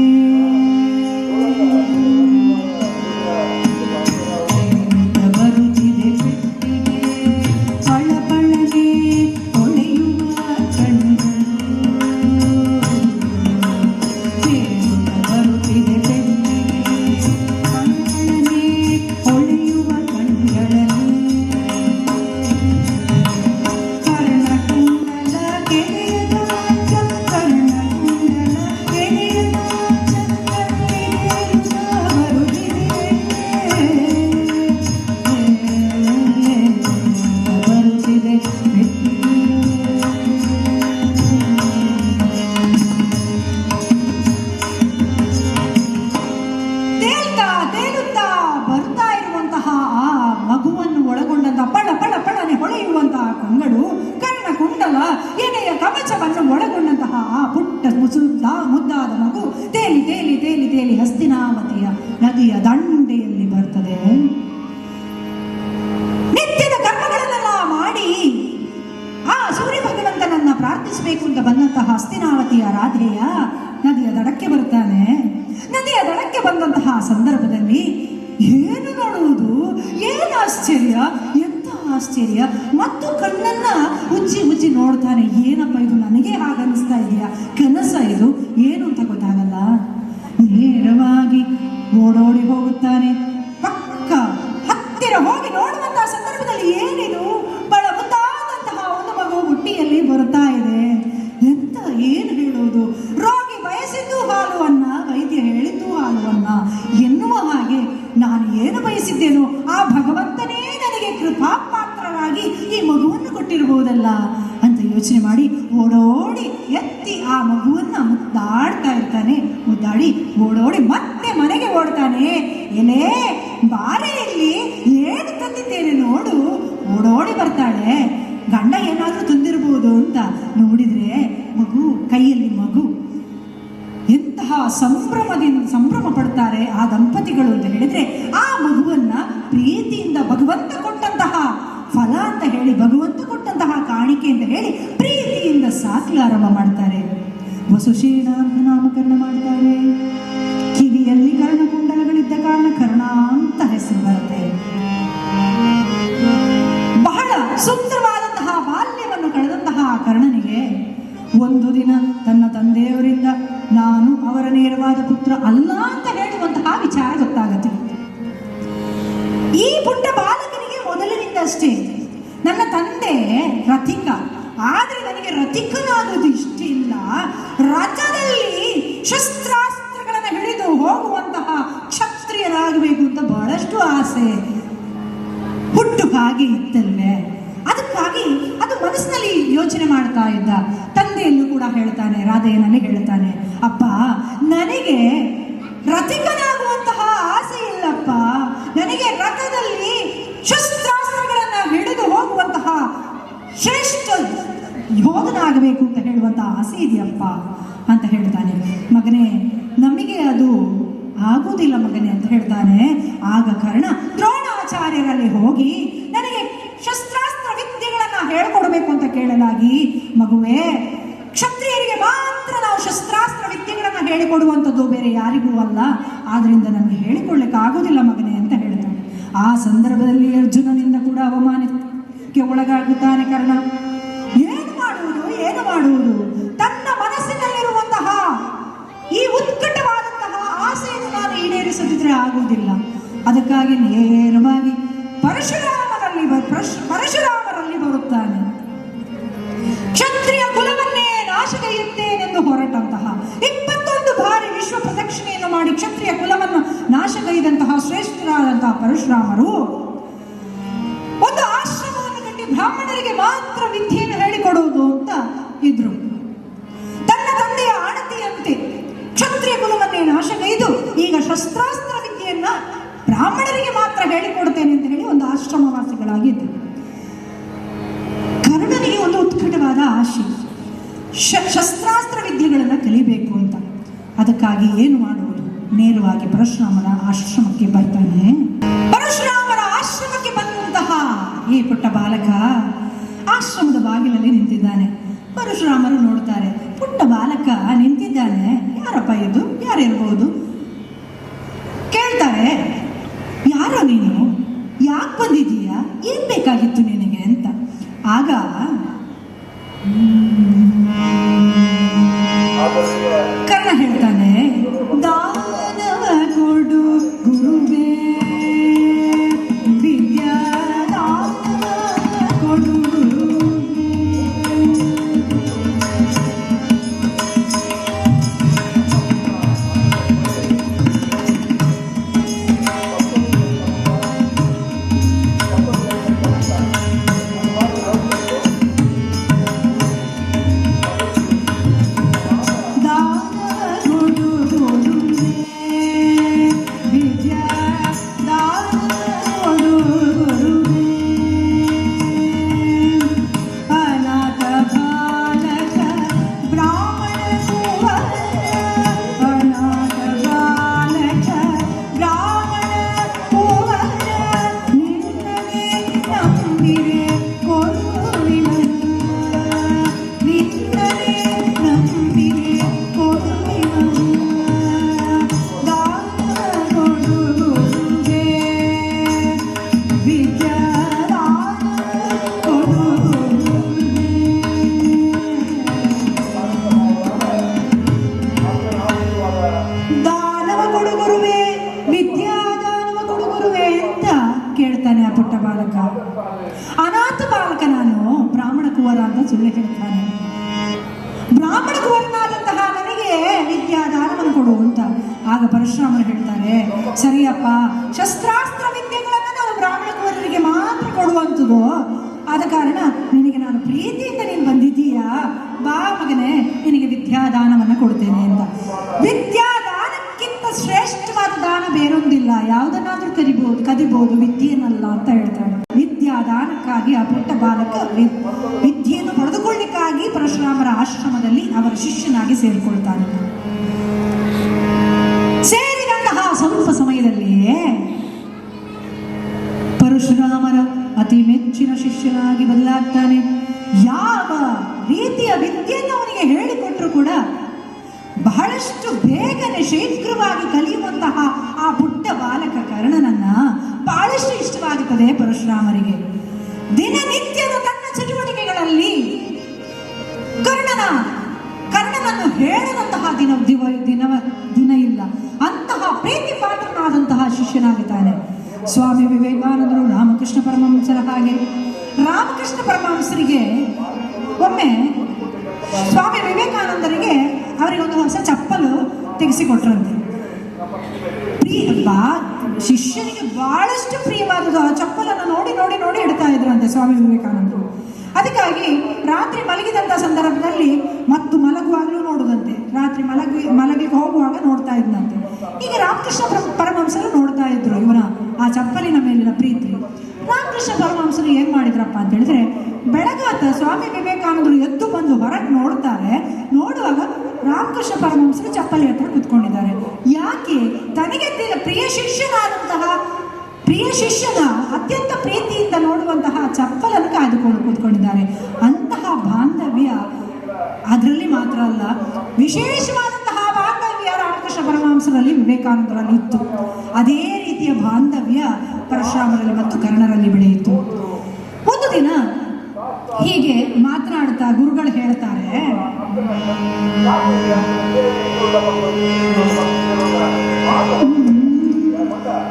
ತೇಲಿ ತೇಲಿ ತೇಲಿ ತೇಲಿ ಹಸ್ತಿನಾವತಿಯ ನದಿಯ ದಂಡೆಯಲ್ಲಿ ಬರ್ತದೆ. ನಿತ್ಯದ ಕರ್ಮಗಳನ್ನೆಲ್ಲ ಮಾಡಿ ಆ ಸೂರ್ಯ ಭಗವಂತನನ್ನ ಪ್ರಾರ್ಥಿಸಬೇಕು ಅಂತ ಬಂದಂತಹ ಹಸ್ತಿನಾವತಿಯ ರಾಧೆಯ ನದಿಯ ದಡಕ್ಕೆ ಬರ್ತಾನೆ. ನದಿಯ ದಡಕ್ಕೆ ಬಂದಂತಹ ಸಂದರ್ಭದಲ್ಲಿ ಏನು ನೋಡುವುದು, ಏನು ಆಶ್ಚರ್ಯ, ಎಂತ ಆಶ್ಚರ್ಯ. ಮತ್ತು ಕಣ್ಣನ್ನ ಉಜ್ಜಿ ಉಜ್ಜಿ ನೋಡ್ತಾನೆ. ಏನಪ್ಪ ಇದು, ನನಗೆ ಹಾಗನ್ನಿಸ್ತಾ ಇದೆಯಾ, ಕನಸ ಇದು, ಏನು ಅಂತ ಗೊತ್ತಾಗಲ್ಲ. ನೇರವಾಗಿ ಓಡೋಡಿ ಹೋಗುತ್ತಾನೆ. ಪಕ್ಕ ಹತ್ತಿರ ಹೋಗಿ ನೋಡುವಂತಹ ಸಂದರ್ಭದಲ್ಲಿ ಏನಿದು, ಬಹಳ ಮುದ್ದಾದಂತಹ ಒಂದು ಮಗು ಬುಟ್ಟಿಯಲ್ಲಿ ಬರ್ತಾ ಇದೆ. ಎಂತ ಏನು ಹೇಳುವುದು, ರೋಗಿ ಬಯಸಿದ್ದು ಹಾಲು ಅನ್ನ, ವೈದ್ಯ ಹೇಳಿದ್ದು ಹಾಲು ಅನ್ನ ಎನ್ನುವ ಹಾಗೆ ನಾನು ಏನು ಬಯಸಿದ್ದೇನೋ ಆ ಭಗವಂತನೇ ನನಗೆ ಕೃಪಾ ಪಾತ್ರರಾಗಿ ಈ ಮಗುವನ್ನು ಕೊಟ್ಟಿರಬಹುದಲ್ಲ ಅಂತ ಯೋಚನೆ ಮಾಡಿ ಓಡೋಡಿ ಎತ್ತಿ ಆ ಮಗುವನ್ನ ಮುದ್ದಾಡ್ತಾ ಇರ್ತಾನೆ. ಮುದ್ದಾಡಿ ಓಡೋಡಿ ಮತ್ತೆ ಮನೆಗೆ ಓಡ್ತಾನೆ. ಏನೇ ಬಾರೆ ಇಲ್ಲಿ, ಏನು ತಂದಿದ್ದೇನೆ ನೋಡು. ಓಡೋಡಿ ಬರ್ತಾಳೆ. ಗಂಡ ಏನಾದ್ರೂ ತಂದಿರಬಹುದು ಅಂತ ನೋಡಿದ್ರೆ ಮಗು, ಕೈಯಲ್ಲಿ ಮಗು. ಎಂತಹ ಸಂಭ್ರಮ ಪಡ್ತಾರೆ ಆ ದಂಪತಿಗಳು ಅಂತ ಹೇಳಿದ್ರೆ, ಆ ಮಗುವನ್ನ ಪ್ರೀತಿಯಿಂದ ಭಗವಂತ ಕೊಟ್ಟಂತಹ ಫಲ ಅಂತ ಹೇಳಿ, ಭಗವಂತ ಕೊಟ್ಟಂತಹ ಕಾಣಿಕೆ ಅಂತ ಹೇಳಿ ಪ್ರೀತಿಯಿಂದ ಸಾಕಲು ಆರಂಭ ಮಾಡ್ತಾರೆ. ವಸುಶೇಣ ಅಂತ ನಾಮಕರಣ ಮಾಡ್ತಾರೆ. ಕಿವಿಯಲ್ಲಿ ಕರ್ಣಕುಂಡಲಗಳಿದ್ದ ಕಾರಣ ಕರ್ಣ ಅಂತ ಹೆಸರು ಬರುತ್ತೆ. ಬಹಳ ಸುಂದರವಾದಂತಹ ಬಾಲ್ಯವನ್ನು ಕಳೆದಂತಹ ಕರ್ಣನಿಗೆ ಒಂದು ದಿನ ತನ್ನ ತಂದೆಯವರಿಂದ ನಾನು ಅವರ ನೇರವಾದ ಪುತ್ರ ಅಲ್ಲ ಅಂತ ಹೇಳುವಂತಹ ವಿಚಾರ ಗೊತ್ತಾಗತ್ತೆ. ಈ ಪುಟ್ಟ ಬಾಲಕನಿಗೆ ಮೊದಲಿನಿಂದಷ್ಟೇ ನನ್ನ ತಂದೆ ರಥಿಕ, ಆದ್ರೆ ನನಗೆ ರಥಿಕನಾಗೋದು ಇಷ್ಟ ಇಲ್ಲ, ರಥದಲ್ಲಿ ಶಸ್ತ್ರಾಸ್ತ್ರಗಳನ್ನು ಹಿಡಿದು ಹೋಗುವಂತಹ ಕ್ಷತ್ರಿಯರಾಗಬೇಕು ಅಂತ ಬಹಳಷ್ಟು ಆಸೆ ಹುಟ್ಟು ಹಾಗೆ ಇತ್ತಲ್ವೇ. ಅದಕ್ಕಾಗಿ ಅದು ಮನಸ್ಸಿನಲ್ಲಿ ಯೋಚನೆ ಮಾಡ್ತಾ ಇದ್ದ. ತಂದೆಯಲ್ಲೂ ಕೂಡ ಹೇಳ್ತಾನೆ, ರಾಧೆಯನಲ್ಲಿ ಹೇಳ್ತಾನೆ, ಅಪ್ಪ ನನಗೆ ರಥಿಕನಾಗುವಂತಹ ಆಸೆ ಇಲ್ಲಪ್ಪ, ನನಗೆ ರಥದಲ್ಲಿ ಶಸ್ತ್ರಾಸ್ತ್ರಗಳನ್ನ ಹಿಡಿದು ಹೋಗುವಂತಹ ಶ್ರೇಷ್ಠ ಯೋಧನಾಗಬೇಕು ಅಂತ ಹೇಳುವಂತಹ ಆಸೆ ಇದೆಯಪ್ಪ ಅಂತ ಹೇಳ್ತಾನೆ. ಮಗನೇ, ನಮಗೆ ಅದು ಆಗುವುದಿಲ್ಲ ಮಗನೇ ಅಂತ ಹೇಳ್ತಾನೆ. ಆಗ ಕರ್ಣ ದ್ರೋಣಾಚಾರ್ಯರಲ್ಲಿ ಹೋಗಿ ನನಗೆ ಶಸ್ತ್ರಾಸ್ತ್ರ ವಿದ್ಯೆಗಳನ್ನ ಹೇಳ್ಕೊಡ್ಬೇಕು ಅಂತ ಕೇಳಲಾಗಿ, ಮಗುವೇ ಕ್ಷತ್ರಿಯರಿಗೆ ಮಾತ್ರ ನಾವು ಶಸ್ತ್ರಾಸ್ತ್ರ ವಿದ್ಯೆಗಳನ್ನ ಹೇಳಿಕೊಡುವಂಥದ್ದು, ಬೇರೆ ಯಾರಿಗೂ ಅಲ್ಲ, ಆದ್ರಿಂದ ನಮಗೆ ಹೇಳಿಕೊಳ್ಳಿಕ್ಕೆ ಆಗೋದಿಲ್ಲ ಮಗನೇ ಅಂತ ಹೇಳ್ತಾನೆ. ಆ ಸಂದರ್ಭದಲ್ಲಿ ಅರ್ಜುನನಿಂದ ಕೂಡ ಅವಮಾನಕ್ಕೆ ಒಳಗಾಗುತ್ತಾನೆ ಕರ್ಣ. ಏನು ಮಾಡುವುದು, ತನ್ನ ಮನಸ್ಸಿನಲ್ಲಿರುವಂತಹ ಈ ಉತ್ಕಟವಾದಂತಹ ಆಸೆಯನ್ನು ನಾನು ಈಡೇರಿಸದಿದ್ರೆ ಆಗುವುದಿಲ್ಲ. ಅದಕ್ಕಾಗಿ ನೇರವಾಗಿ ಪರಶುರಾಮರಲ್ಲಿ ಬರುತ್ತಾನೆ. ಕ್ಷತ್ರಿಯ ಕುಲವನ್ನೇ ನಾಶಗೈಯುತ್ತೇನೆಂದು ಹೊರಟಂತಹ 21 ಬಾರಿ ವಿಶ್ವ ಪ್ರದಕ್ಷಿಣೆಯನ್ನು ಮಾಡಿ ಕ್ಷತ್ರಿಯ ಕುಲವನ್ನು ನಾಶಗೈದಂತಹ ಶ್ರೇಷ್ಠರಾದಂತಹ ಪರಶುರಾಮರು ಒಂದು ಆಶ್ರಮವನ್ನು ಕಟ್ಟಿ ಬ್ರಾಹ್ಮಣರಿಗೆ ಮಾತ್ರ ವಿದ್ಯೆಯನ್ನು ಹೇಳಿಕೊಡುವುದು ಅಂತ ಇದ್ರು. ತನ್ನ ತಂದೆಯ ಆಣತಿಯಂತೆ ಕ್ಷತ್ರಿಯ ಕುಲವನ್ನೇ ನಾಶಗೈದು ಈಗ ಶಸ್ತ್ರಾಸ್ತ್ರ ವಿದ್ಯೆಯನ್ನ ಬ್ರಾಹ್ಮಣರಿಗೆ ಮಾತ್ರ ಹೇಳಿಕೊಡ್ತೇನೆ ಅಂತ ಹೇಳಿ ಒಂದು ಆಶ್ರಮವಾಸಿಗಳಾಗಿದ್ದರು. ಕರ್ಣನಿಗೆ ಒಂದು ಉತ್ಕಟವಾದ ಆಶೆ, ಶಸ್ತ್ರಾಸ್ತ್ರ ವಿದ್ಯೆಗಳನ್ನು ಕಲಿಬೇಕು ಅಂತ. ಅದಕ್ಕಾಗಿ ಏನು ಮಾಡುವುದು, ನೇರವಾಗಿ ಪರಶುರಾಮರ ಆಶ್ರಮಕ್ಕೆ ಬರ್ತಾನೆ. ಪರಶುರಾಮರ ಆಶ್ರಮಕ್ಕೆ ಬಂದಂತಹ ಈ ಪುಟ್ಟ ಬಾಲಕ ಆಶ್ರಮದ ಬಾಗಿಲಲ್ಲಿ ನಿಂತಿದ್ದಾನೆ. ಪರಶುರಾಮರು ನೋಡ್ತಾರೆ, ಪುಟ್ಟ ಬಾಲಕ ನಿಂತಿದ್ದಾನೆ, ಯಾರಪ್ಪ ಇದು, ಯಾರಿರ್ಬೋದು? ಕೇಳ್ತಾರೆ, ಯಾರೋ ನೀನು, ಯಾಕೆ ಬಂದಿದ್ದೀಯಾ, ಏನ್ ಬೇಕಾಗಿತ್ತು ನಿನಗೆ ಅಂತ. ಆಗ ಕರ್ಣ ಹೇಳ್ತಾನೆ, ದಾನವ ಕೊಡು ಗುರುವೇ, ವಿದ್ಯಾ ದಾನವ ಕೊಡು. ದಾನ ಕೊಡು ಬಾಲಕ, ಅನಾಥ ಬಾಲಕ ನಾನು, ಬ್ರಾಹ್ಮಣ ಕುವರ ಅಂತ ಸುಳ್ಳು ಹೇಳ್ತಾನೆ. ಬ್ರಾಹ್ಮಣ ಕುವರನಾದಂತಹ ನನಗೆ ವಿದ್ಯಾದಾನವನ್ನು ಕೊಡು ಅಂತ. ಆಗ ಪರಶುರಾಮರು ಹೇಳ್ತಾರೆ, ಸರಿಯಪ್ಪ, ಶಸ್ತ್ರಾಸ್ತ್ರ ವಿದ್ಯೆಗಳನ್ನು ನಾನು ಬ್ರಾಹ್ಮಣ ಕುವರರಿಗೆ ಮಾತ್ರ ಕೊಡುವಂಥದ್ದು. ಆದ ಕಾರಣ ನಿನಗೆ ನಾನು ಪ್ರೀತಿಯಿಂದ ನೀನು ಬಂದಿದ್ದೀಯಾ, ಬಾ ಮಗನೇ, ನಿನಗೆ ವಿದ್ಯಾದಾನವನ್ನು ಕೊಡ್ತೇನೆ ಅಂತ. ವಿದ್ಯಾದಾನಕ್ಕಿಂತ ಶ್ರೇಷ್ಠವಾದ ದಾನ ಬೇರೊಂದಿಲ್ಲ, ಯಾವುದನ್ನಾದ್ರೂ ಕದಿಬಹುದು, ವಿದ್ಯೆಯನ್ನಲ್ಲ ಅಂತ ಹೇಳ್ತಾಳೆ. ವಿದ್ಯಾದಾನಕ್ಕಾಗಿ ಆ ಪುಟ್ಟ ಬಾಲಕ ವಿದ್ಯೆಯನ್ನು ಪಡೆದುಕೊಳ್ಳಿಕ್ಕಾಗಿ ಪರಶುರಾಮರ ಆಶ್ರಮದಲ್ಲಿ ಅವರ ಶಿಷ್ಯನಾಗಿ ಸೇರಿಕೊಳ್ತಾನೆ. ಸೇರಿದಂತಹ ಸ್ವಲ್ಪ ಸಮಯದಲ್ಲಿಯೇ ಪರಶುರಾಮರ ಅತಿ ಮೆಚ್ಚಿನ ಶಿಷ್ಯನಾಗಿ ಬದಲಾಗ್ತಾನೆ. ಯಾವ ರೀತಿಯ ವಿದ್ಯೆಯನ್ನು ಅವನಿಗೆ ಹೇಳಿಕೊಟ್ರು ಕೂಡ ಬಹಳಷ್ಟು ಬೇಗನೆ ಶೀಘ್ರವಾಗಿ ಕಲಿಯುವಂತಹ ಆ ಪುಟ್ಟ ಬಾಲಕ ಕರ್ಣನನ್ನ ಬಹಳಷ್ಟು ಇಷ್ಟವಾಗುತ್ತದೆ ಪರಶುರಾಮರಿಗೆ. ದಿನನಿತ್ಯದ ತನ್ನ ಚಟುವಟಿಕೆಗಳಲ್ಲಿ ಕರ್ಣನನ್ನು ಹೇಳದಂತಹ ದಿನ ಇಲ್ಲ. ಅಂತಹ ಪ್ರೀತಿ ಪಾತ್ರನಾದಂತಹ ಶಿಷ್ಯನಾಗುತ್ತಾನೆ. ಸ್ವಾಮಿ ವಿವೇಕಾನಂದರು ರಾಮಕೃಷ್ಣ ಪರಮಹಂಸರ ಹಾಗೆ. ರಾಮಕೃಷ್ಣ ಪರಮಹಂಸರಿಗೆ ಒಮ್ಮೆ ಸ್ವಾಮಿ ವಿವೇಕಾನಂದರಿಗೆ ಅವರಿಗೆ ಒಂದು ಹೊಸ ಚಪ್ಪಲು ತೆಗೆಸಿಕೊಟ್ರಂತೆ. ಶಿಷ್ಯನಿಗೆ ಬಹಳಷ್ಟು ಪ್ರಿಯವಾದದ್ದು ಆ ಚಪ್ಪಲನ್ನು ನೋಡಿ ನೋಡಿ ನೋಡಿ ಇಡ್ತಾ ಇದ್ರಂತೆ ಸ್ವಾಮಿ ವಿವೇಕಾನಂದರು. ಅದಕ್ಕಾಗಿ ರಾತ್ರಿ ಮಲಗಿದಂಥ ಸಂದರ್ಭದಲ್ಲಿ ಮತ್ತು ಮಲಗುವಾಗಲೂ ನೋಡುದಂತೆ, ರಾತ್ರಿ ಮಲಗಲಿಕ್ಕೆ ಹೋಗುವಾಗ ನೋಡ್ತಾ ಇದ್ದಂತೆ. ಈಗ ರಾಮಕೃಷ್ಣ ಪರಮಹಂಸರು ನೋಡ್ತಾ ಇದ್ರು ಇವನ ಆ ಚಪ್ಪಲಿನ ಮೇಲಿನ ಪ್ರೀತಿ. ರಾಮಕೃಷ್ಣ ಪರಮಹಂಸರು ಏನ್ ಮಾಡಿದ್ರಪ್ಪ ಅಂತ ಹೇಳಿದ್ರೆ, ಬೆಳಗಾತ ಸ್ವಾಮಿ ವಿವೇಕಾನಂದರು ಎದ್ದು ಬಂದು ಹೊರಗೆ ನೋಡ್ತಾರೆ. ನೋಡುವಾಗ ರಾಮಕೃಷ್ಣ ಪರಮಹಂಸರು ಚಪ್ಪಲಿ ಹತ್ರ ಕುತ್ಕೊಂಡಿದ್ದಾರೆ. ಯಾಕೆ? ತನಗೆ ಪ್ರಿಯ ಶಿಷ್ಯನ ಅತ್ಯಂತ ಪ್ರೀತಿಯಿಂದ ನೋಡುವಂತಹ ಚಪ್ಪಲನ್ನು ಕಾಯ್ದುಕೊಂಡು ಕೂತ್ಕೊಂಡಿದ್ದಾರೆ. ಅಂತಹ ಬಾಂಧವ್ಯ ಅದರಲ್ಲಿ ಮಾತ್ರ ಅಲ್ಲ, ವಿಶೇಷವಾದಂತಹ ಬಾಂಧವ್ಯ ರಾಮಕೃಷ್ಣ ಪರಮಹಂಸರಲ್ಲಿ ವಿವೇಕಾನಂದರಲ್ಲಿ ಇತ್ತು. ಅದೇ ರೀತಿಯ ಬಾಂಧವ್ಯ ಪರಶುರಾಮರಲ್ಲಿ ಮತ್ತು ಕರ್ಣರಲ್ಲಿ ಬೆಳೆಯಿತು. ಒಂದು ದಿನ ಹೀಗೆ ಮಾತನಾಡ್ತಾ ಗುರುಗಳು ಹೇಳ್ತಾರೆ,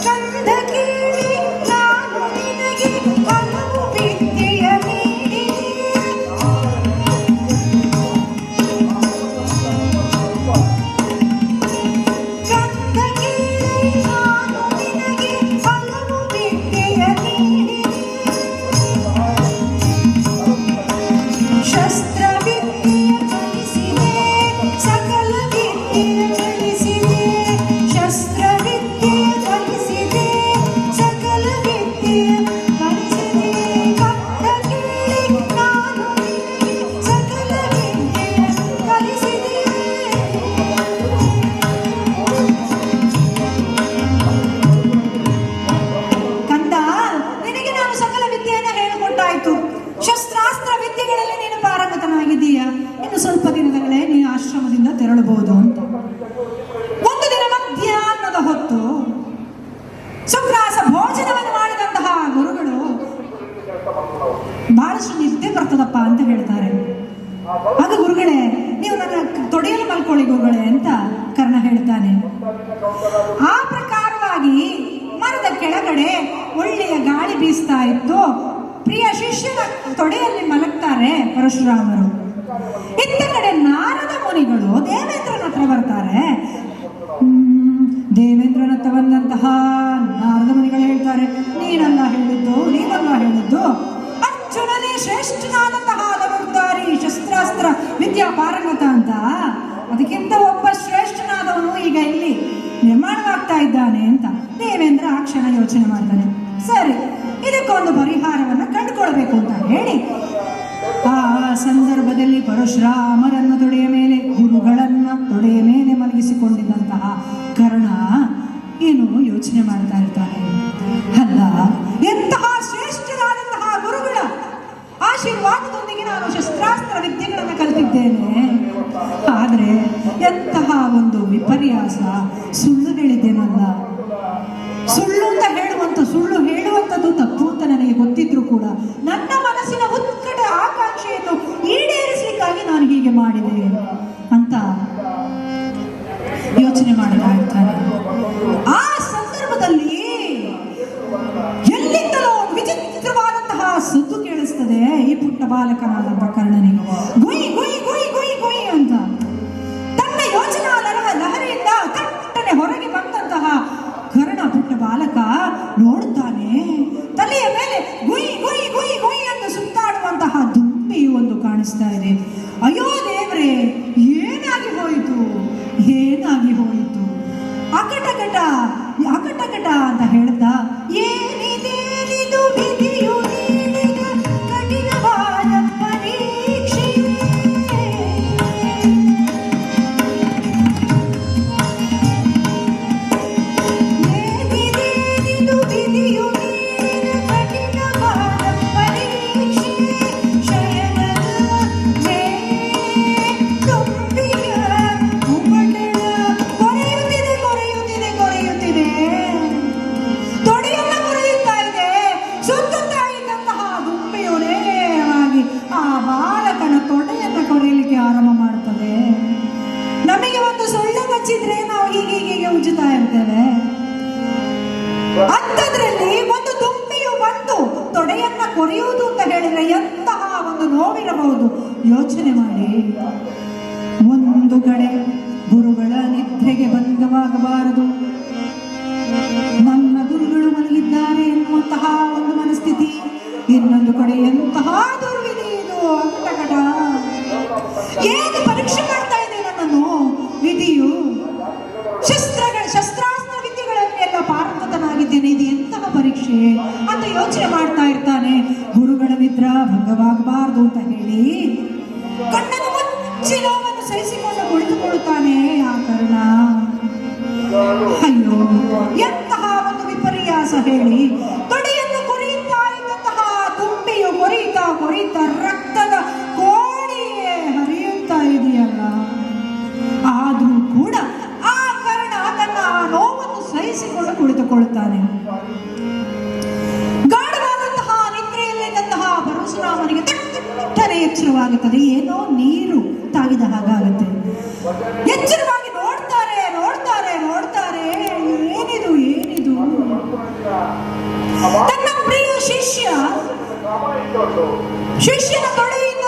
ಕಂದ ಕೇಳಿ ನಾನು ನಿನಗೆ ಹಲವು ವಿದ್ಯೆಯ ನೀಡಿ, ಕಂದ ಕೇಳಿ ನಾನು ನಿನಗೆ ಹಲವು ವಿದ್ಯೆಯ ನೀಡಿ, ಶಸ್ತ್ರ ವಿದ್ಯೆಯ ಕಲಿಸಿದೆ, ಸಕಲ ವಿದ್ಯೆಯ ಕಲಿಸಿದೆ, ಶಸ್ತ್ರ ವಿದ್ಯೆಯ ಕಲಿಸಿದೆ, ಸಕಲ ವಿದ್ಯೆಯ ಕಲಿಸಿದೆ, ಕಂದ ಕೇಳಿ ನಾನು ನಿನಗೆ ಸಕಲ ವಿದ್ಯೆಯ ಕಲಿಸಿದೆ. ಕಂದ, ನಿನಗೆ ನಾನು ಸಕಲ ವಿದ್ಯೆಯನ್ನು ಹೇಳಿಕೊಟ್ಟಾಯ್ತು. ಶಸ್ತ್ರಾಸ್ತ್ರ ವಿದ್ಯೆಗಳಲ್ಲಿ ನೀನು ಪಾರಂಗತನಾಗಿದ್ದೀಯ. ಇನ್ನು ಸ್ವಲ್ಪ ದಿನದಲ್ಲೇ ನೀನು ಆಶ್ರಮದಿಂದ ತೆರಳಬಹುದು ಅಂತ. ಒಂದು ದಿನ ಮಧ್ಯಾಹ್ನದ ಹೊತ್ತು ಸುಗ್ರಾಸ ಭೋಜನವನ್ನು ಮಾಡಿದಂತಹ ಗುರುಗಳು ಬಹಳಷ್ಟು ನಿದ್ದೆ ಬರ್ತದಪ್ಪ ಅಂತ ಹೇಳ್ತಾರೆ. ಆಗ ಗುರುಗಳೇ, ನೀವು ನನ್ನ ತೊಡೆಯಲ್ಲಿ ಮಲ್ಕೊಳ್ಳಿ ಗುರುಗಳೇ ಅಂತ ಕರ್ಣ ಹೇಳ್ತಾನೆ. ಆ ಪ್ರಕಾರವಾಗಿ ಮರದ ಕೆಳಗಡೆ ಒಳ್ಳೆಯ ಗಾಳಿ ಬೀಸ್ತಾ ಇತ್ತು. ಪ್ರಿಯ ಶಿಷ್ಯನ ತೊಡೆಯಲ್ಲಿ ಮಲಗ್ತಾರೆ ಪರಶುರಾಮರು. ಇತ್ತ ಕಡೆ ನಾರದ ಮುನಿಗಳು ದೇವೇಂದ್ರನ ಹತ್ರ ಬರ್ತಾರೆ. ದೇವೇಂದ್ರನ ಹತ್ರ ಬಂದಂತಹ ನಾರದ ಮುನಿಗಳು ಹೇಳ್ತಾರೆ, ನೀನಲ್ಲ ಹೇಳಿದ್ದು ಅರ್ಜುನನೇ ಶ್ರೇಷ್ಠನಾದಂತಹ ಧನುರ್ಧಾರಿ, ಶಸ್ತ್ರಾಸ್ತ್ರ ವಿದ್ಯಾ ಪಾರಂಗತ ಅಂತ. ಅದಕ್ಕಿಂತ ಒಬ್ಬ ಶ್ರೇಷ್ಠನಾದವನು ಈಗ ಇಲ್ಲಿ ನಿರ್ಮಾಣವಾಗ್ತಾ ಇದ್ದಾನೆ ಅಂತ ದೇವೇಂದ್ರ ಆ ಕ್ಷಣ ಯೋಚನೆ ಮಾಡ್ತಾನೆ. ಸರಿ, ಇದಕ್ಕೊಂದು ಪರಿಹಾರವನ್ನು ಕಂಡುಕೊಳ್ಬೇಕು ಅಂತ ಹೇಳಿ ಆ ಸಂದರ್ಭದಲ್ಲಿ ಪರಶುರಾಮರನ್ನು ತೊಡೆಯ ಮೇಲೆ, ಗುರುಗಳನ್ನ ತೊಡೆಯ ಮೇಲೆ ಮಲಗಿಸಿಕೊಂಡಿದ್ದಂತಹ ಕರ್ಣ ಏನು ಯೋಚನೆ ಮಾಡ್ತಾ ಇರ್ತಾನೆ. ಅಲ್ಲ, ಎಂತಹ ಶ್ರೇಷ್ಠರಾದಂತಹ ಗುರುಗಳ ಆಶೀರ್ವಾದದೊಂದಿಗೆ ನಾನು ಶಸ್ತ್ರಾಸ್ತ್ರ ವಿದ್ಯೆಗಳನ್ನು ಕಲಿತಿದ್ದೇನೆ. ಆದರೆ ಎಂತಹ ಒಂದು ವಿಪರ್ಯಾಸ, ಸುಳ್ಳು ಹೇಳಿದ್ದೇನಲ್ಲ. ಸುಳ್ಳು ಹೇಳುವಂಥದ್ದು ತಪ್ಪು ಅಂತ ನನಗೆ ಗೊತ್ತಿದ್ರು ಕೂಡ ನನ್ನ ಮನಸ್ಸಿನ ಉತ್ಕಟ ಆಕಾಂಕ್ಷೆಯನ್ನು ಈಡೇರಿಸಲಿಕ್ಕಾಗಿ ನಾನು ಹೀಗೆ ಮಾಡಿದೆ ಅಂತ ಯೋಚನೆ ಮಾಡ್ತಾ ಇರ್ತಾನೆ. ಆ ಸಂದರ್ಭದಲ್ಲಿ ಎಲ್ಲಿಂದಲೋ ವಿಚಿತ್ರ ಪುಟ್ಟ ಬಾಲಕನಾದಂಥ ಕರ್ಣನಿಗೆ ಗುಯ್ ಗುಯ್ ಗುಯ್ ಗುಯ್ ಗುಯ್ ಅಂತ ತನ್ನ ಯೋಚನಾ ಲಹರಿಯಿಂದ ತಟ್ಟನೆ ಹೊರಗೆ ಬಂದಂತಹ ಕರ್ಣ ಪುಟ್ಟ ಬಾಲಕ ನೋಡುತ್ತಾನೆ, ತಲೆಯ ಮೇಲೆ ಗುಯ್ ಗುಯ್ ಗುಯ್ ಗುಯ್ ಅಂತ ಸುತ್ತಾಡುವಂತಹ ದುಂಬಿಯು ಒಂದು ಕಾಣಿಸ್ತಾ ಇದೆ. ಅಯ್ಯೋ ದೇವ್ರೆ, ಏನಾಗಿ ಹೋಯಿತು, ಏನಾಗಿ ಹೋಯಿತು, ಅಕಟಕಟ ಅಕಟಕಟ ಅಂತ ಹೇಳ್ದ. ಏನಿದೇನಿದು ವಿಧಿಯು ನೀಡಿದ ಕಠಿಣವಾದ ಪರೀಕ್ಷೆ, ಏನಿದೇನಿದು ವಿಧಿಯು ನೀಡಿದ ಕಠಿಣವಾದ ಪರೀಕ್ಷೆ, ಶಯನದ ತುಂಬಿಯ ಉಪಟಳ ಕೊರೆಯುತ್ತಿದೆ ಕೊರೆಯುತ್ತಿದೆ ಕೊರೆಯುತ್ತಿದೆ, ತೊಡೆಯೆಲ್ಲ ಕೊರೆಯುತ್ತಾ ಇದೆ. ಸುತ್ತುತ್ತಾ ಇದ್ದಂತಹ ದುಂಬಿಯು ನೇರವಾಗಿ ಆ ಬಾಲಕನ ತೊಡೆಯನ್ನು ಕೊರೆಯಲಿಕ್ಕೆ ಆರಂಭ ಮಾಡುತ್ತದೆ. ನಮಗೆ ಒಂದು ಸೊಳ್ಳೆ ಕಚ್ಚಿದ್ರೆ ನಾವು ಹೀಗೆ ಉಜ್ಜುತ್ತಾ ಇರ್ತೇವೆ, ಅಂಥದ್ರಲ್ಲಿ ಒಂದು ದುಂಬಿಯು ಬಂದು ತೊಡೆಯನ್ನ ಕೊರೆಯುವುದು ಅಂತ ಹೇಳಿದ್ರೆ ಎಂತಹ ಒಂದು ನೋವಿರಬಹುದು ಯೋಚನೆ ಮಾಡಿ. ಒಂದು ಕಡೆ ಗುರುಗಳ ನಿದ್ರೆಗೆ ಭಂಗವಾಗಬಾರದು, ನನ್ನ ಗುರುಗಳು ಮಲಗಿದ್ದಾರೆ ಎನ್ನುವಂತಹ ಒಂದು ಮನಸ್ಥಿತಿ. ಇನ್ನೊಂದು ಕಡೆ ಎಂತಹ ದುರ್ವಿಧಿ ಇದು, ಅಕಟಕಟ ಏನು ಪರೀಕ್ಷೆ ಮಾಡ್ತಾ ಇದೆ ನನ್ನನ್ನು ವಿಧಿಯು. ಶಸ್ತ್ರಾಸ್ತ್ರ ವಿದ್ಯೆಗಳನ್ನೆಲ್ಲ ಪಾರಂಗತನಾಗಿದ್ದೇನೆ, ಇದು ಎಂತಹ ಪರೀಕ್ಷೆ ಅಂತ ಯೋಚನೆ ಮಾಡ್ತಾ ಇರ್ತಾನೆ. ಗುರುಗಳ ನಿದ್ರಾ ಭಂಗವಾಗಬಾರದು ಅಂತ ಹೇಳಿ ಕಣ್ಣನ್ನು ಮುಚ್ಚಿ ನೋವನ್ನು ಸಹಿಸಿಕೊಂಡು ಕುಳಿತುಕೊಳ್ಳುತ್ತಾನೆ ಆ ಕರ್ಣ. ಅಯ್ಯೋ, ಎಂತಹ ಒಂದು ವಿಪರ್ಯಾಸ ಹೇಳಿ. ತೊಡೆಯನ್ನು ಕೊರೆಯುತ್ತಾ ಇದ್ದಂತಹ ದುಂಬಿಯು ಕೊರೆಯುತ್ತಾ ಕೊರೆಯುತ್ತಾ ರಕ್ತದ ಕೋಡಿಯೇ ಹರಿಯುತ್ತಾ ಇದೆಯಲ್ಲ. ಆದ್ರೂ ಕೂಡ ಆ ಕರ್ಣ ತನ್ನ ನೋವನ್ನು ಸಹಿಸಿಕೊಂಡು ಕುಳಿತುಕೊಳ್ಳುತ್ತಾನೆ. ಗಾಢವಾದಂತಹ ನಿದ್ರೆಯಲ್ಲಿದ್ದಂತಹ ಪರಶುರಾಮನಿಗೆ ತಟ್ಟನೆ ಎಚ್ಚರವಾಗುತ್ತದೆ. ಏನೋ ನೀರು ತಾಗಿದ ಹಾಗಾಗುತ್ತೆ. ಎಚ್ಚರವಾಗಿ ನೋಡ್ತಾರೆ ನೋಡ್ತಾರೆ ನೋಡ್ತಾರೆ, ಏನಿದು ಏನಿದು. ತನ್ನ ಪ್ರಿಯ ಶಿಷ್ಯನ ತೊಡೆಯಿಂದ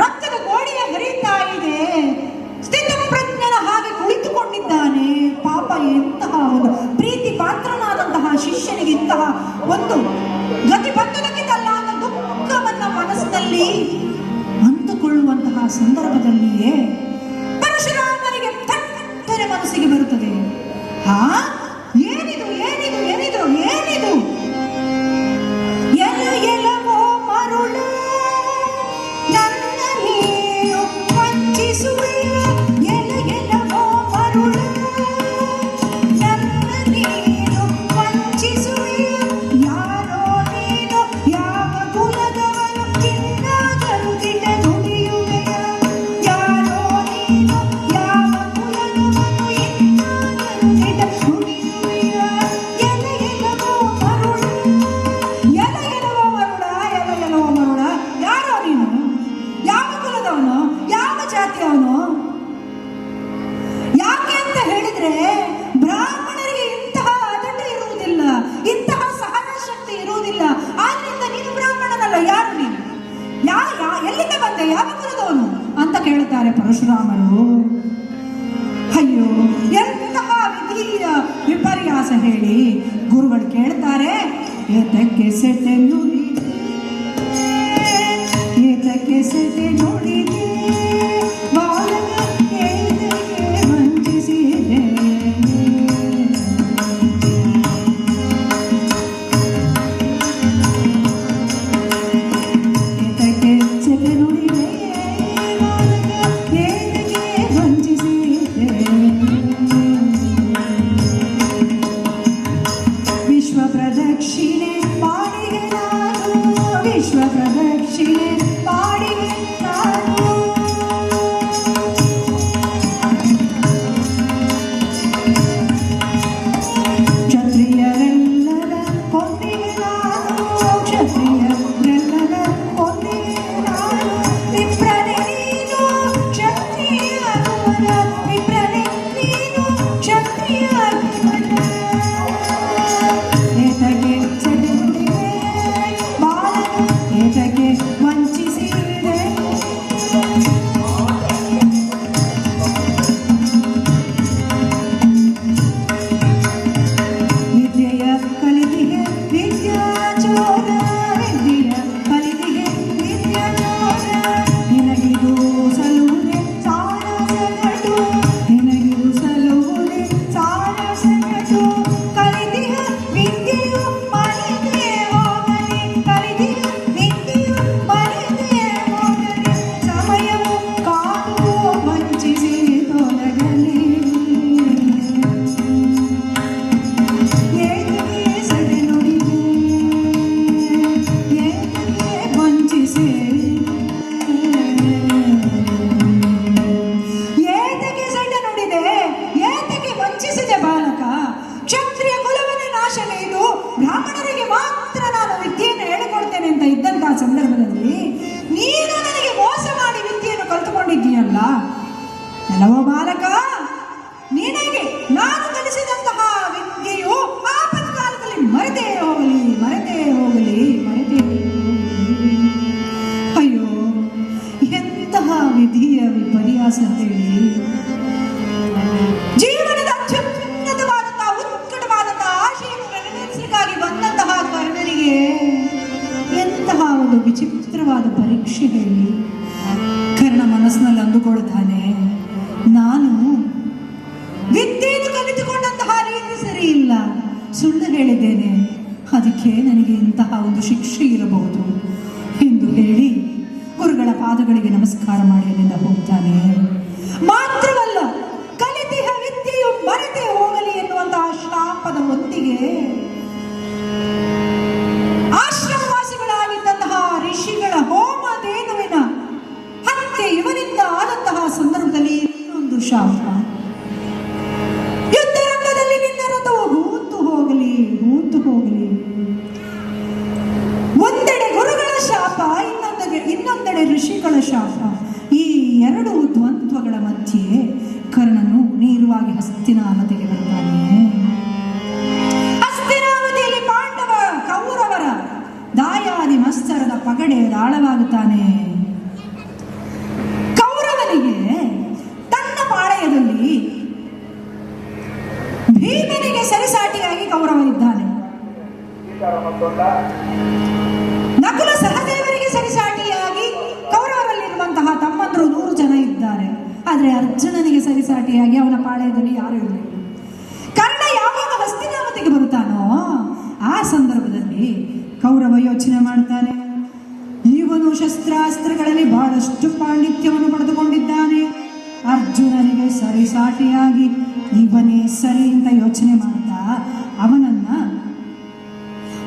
ರಕ್ತದ ಗೋಡೆಯ ಹರಿತಾ ಇದೆ. ಸ್ಥಿತಪ್ರಜ್ಞನ ಹಾಗೆ ಕುಳಿತುಕೊಂಡಿದ್ದಾನೆ. ಪಾಪ, ಎಂತಹ ಒಂದು ಪ್ರೀತಿ ಪಾತ್ರನಾದಂತಹ ಶಿಷ್ಯನಿಗೆ ಇಂತಹ ಒಂದು ಗತಿ ಬಂದದಕ್ಕಿಂತಲ್ಲ ಅನ್ನೋ ದುಃಖವನ್ನ ಮನಸ್ಸಿನಲ್ಲಿ ಅಂದುಕೊಳ್ಳುವಂತಹ ಸಂದರ್ಭದಲ್ಲಿಯೇ ಪರಶುರಾಮನಿಗೆ ತಟ್ಟನೆ ಮನಸ್ಸಿಗೆ ಬರುತ್ತದೆ. ಏನಿದು ಏನಿದು ಏನಿದು ಏನಿದು. ಎಲ ಎಲವೋ ಮರುಳ ನನ್ನ ನೀನು ವಂಚಿಸುವೆ, ಎಲ ಎಲವೋ ಮರುಳ ನನ್ನ ನೀನು ವಂಚಿಸುವೆ. ಯಾರೋ ನೀನು ಯಾವ ಕುಲದವನು ಚಿನ್ನಾಗಲು ದಿಟ ನುಡಿಯುವೆಯ, ಯಾರೋ ನೀನು ಯಾವ ಕುಲದವನು ಇನ್ನಾಗಲು ದಿಟ ನುಡಿಯುವೆಯ. ಎಲ ಎಲವೋ ಮರುಳ, ಎಲ ಎಲವೋ ಮರುಳ, ಎಲ ಎಲವೋ ಮರುಳ, ಯಾರೋ ನೀನು, ಯಾವ ಕುಲದವನು, ಯಾವ ಜಾತಿಯವನು. ಯಾಕೆ ಅಂತ ಹೇಳಿದ್ರೆ ಬ್ರಾಹ್ಮಣರಿಗೆ ಇಂತಹ ಅದಟ ಇರುವುದಿಲ್ಲ, ಇಂತಹ ಸಹನ ಶಕ್ತಿ ಇರುವುದಿಲ್ಲ. ಆದ್ರಿಂದ ನೀನು ಬ್ರಾಹ್ಮಣನಲ್ಲ, ಯಾರು ನೀನು, ಎಲ್ಲಿಂದ ಬಂದೆ, ಯಾವ ಕುಲದವನು ಅಂತ ಕೇಳುತ್ತಾರೆ ಪರಶುರಾಮರು. ಅಯ್ಯೋ, ಎಂತಹ ವಿಧಿಯ ವಿಪರ್ಯಾಸ ಹೇಳಿ. ಗುರುಗಳು ಕೇಳ್ತಾರೆ, ಏತಕ್ಕೆ ಸೆಟೆ ನುಡಿದೆ, ಏತಕ್ಕೆ ಸೆಟೆ ನುಡಿದೆ, ಬಾಲಕ ಏತಕ್ಕೆ ವಂಚಿಸಿದೆ. ಏತಕ್ಕೆ ಸೆಟೆ ನುಡಿದೆ, ಬಾಲಕ ಏತಕ್ಕೆ ವಂಚಿಸಿದೆ. ವಿಶ್ವ ಪ್ರದಕ್ಷಿಣೆ ಮಾಡಿದೆ ನಾನು ಅಂದುಕೊಳ್ತಾನೆ, ನಾನು ವಿದ್ಯೆಯನ್ನು ಕಲಿತುಕೊಂಡಂತಹ ರೀತಿ ಸರಿ ಇಲ್ಲ, ಸುಳ್ಳು ಹೇಳಿದ್ದೇನೆ, ಅದಕ್ಕೆ ನನಗೆ ಇಂತಹ ಒಂದು ಶಿಕ್ಷೆ ಇರಬಹುದು ಎಂದು ಹೇಳಿ ಗುರುಗಳ ಪಾದಗಳಿಗೆ ನಮಸ್ಕಾರ ಮಾಡಿ ಅಲ್ಲಿಂದ ಹೋಗ್ತಾನೆ. ಮಾತ್ರವಲ್ಲ, ಕಲಿತಿಹ ವಿದ್ಯೆಯು ಮರೆತೇ ಹೋಗಲಿ ಎನ್ನುವಂತಹ ಶಾಪದ ಹೊತ್ತಿಗೆ ಆಶ್ರಮವಾಸಿಗಳಾಗಿದ್ದಂತಹ ಋಷಿಗಳ ಹೋಮ ಧೇನುವಿನ ಹತ್ಯೆ ಇವನಿಂದ ಆದಂತಹ ಸಂದರ್ಭದಲ್ಲಿ ಇನ್ನೊಂದು ಶಾಪ. ಯುದ್ಧರಂಗದಲ್ಲಿ ನಿನ್ನ ರಥವು ಹೂತು ಹೋಗಲಿ. ಒಂದೆಡೆ ಗುರುಗಳ ಶಾಪ, ಇನ್ನೊಂದೆಡೆ ಋಷಿಗಳ ಶಾಪ. ಈ ಎರಡು ದ್ವಂದ್ವಗಳ ಮಧ್ಯೆ ಕರ್ಣನು ನೇರವಾಗಿ ಹಸ್ತಿನಾವತಿಗೆ ಬರ್ತಾನೆ. ಹಸ್ತಿನಾವತಿಯಲ್ಲಿ ಕೌರವರ ದಾಯಾದಿ ಮತ್ಸರದ ಪಗಡೆ ದಾಳವಾಗುತ್ತಾನೆ. ಕೌರವನಿಗೆ ತನ್ನ ಪಾಳೆಯದಲ್ಲಿ ಭೀಮನಿಗೆ ಸರಿಸಾಟಿಯಾಗಿ ಕೌರವ ಇದ್ದಾನೆ. ನಕುಲ ಸಹದೇವರಿಗೆ ಸರಿಸಾಟಿಯಾಗಿ ಕೌರವರಲ್ಲಿರುವಂತಹ ತಮ್ಮಂದರು 100 ಜನ ಇದ್ದಾರೆ. ಆದರೆ ಅರ್ಜುನನಿಗೆ ಸರಿಸಾಟಿಯಾಗಿ ಅವನ ಪಾಳ್ಯದಲ್ಲಿ ಯಾರು ಇರಲಿಲ್ಲ. ಕರ್ಣ ಯಾವಾಗ ಹಸ್ತಿನಾವತಿಗೆ ಬರುತ್ತಾನೋ ಆ ಸಂದರ್ಭದಲ್ಲಿ ಕೌರವ ಯೋಚನೆ ಮಾಡ್ತಾನೆ, ಇವನು ಶಸ್ತ್ರಾಸ್ತ್ರಗಳಲ್ಲಿ ಬಹಳಷ್ಟು ಪಾಂಡಿತ್ಯವನ್ನು ಪಡೆದುಕೊಂಡಿದ್ದಾನೆ, ಅರ್ಜುನನಿಗೆ ಸರಿಸಾಟಿಯಾಗಿ ಇವನೇ ಸರಿ ಅಂತ ಯೋಚನೆ ಮಾಡ್ತಾ ಅವನನ್ನ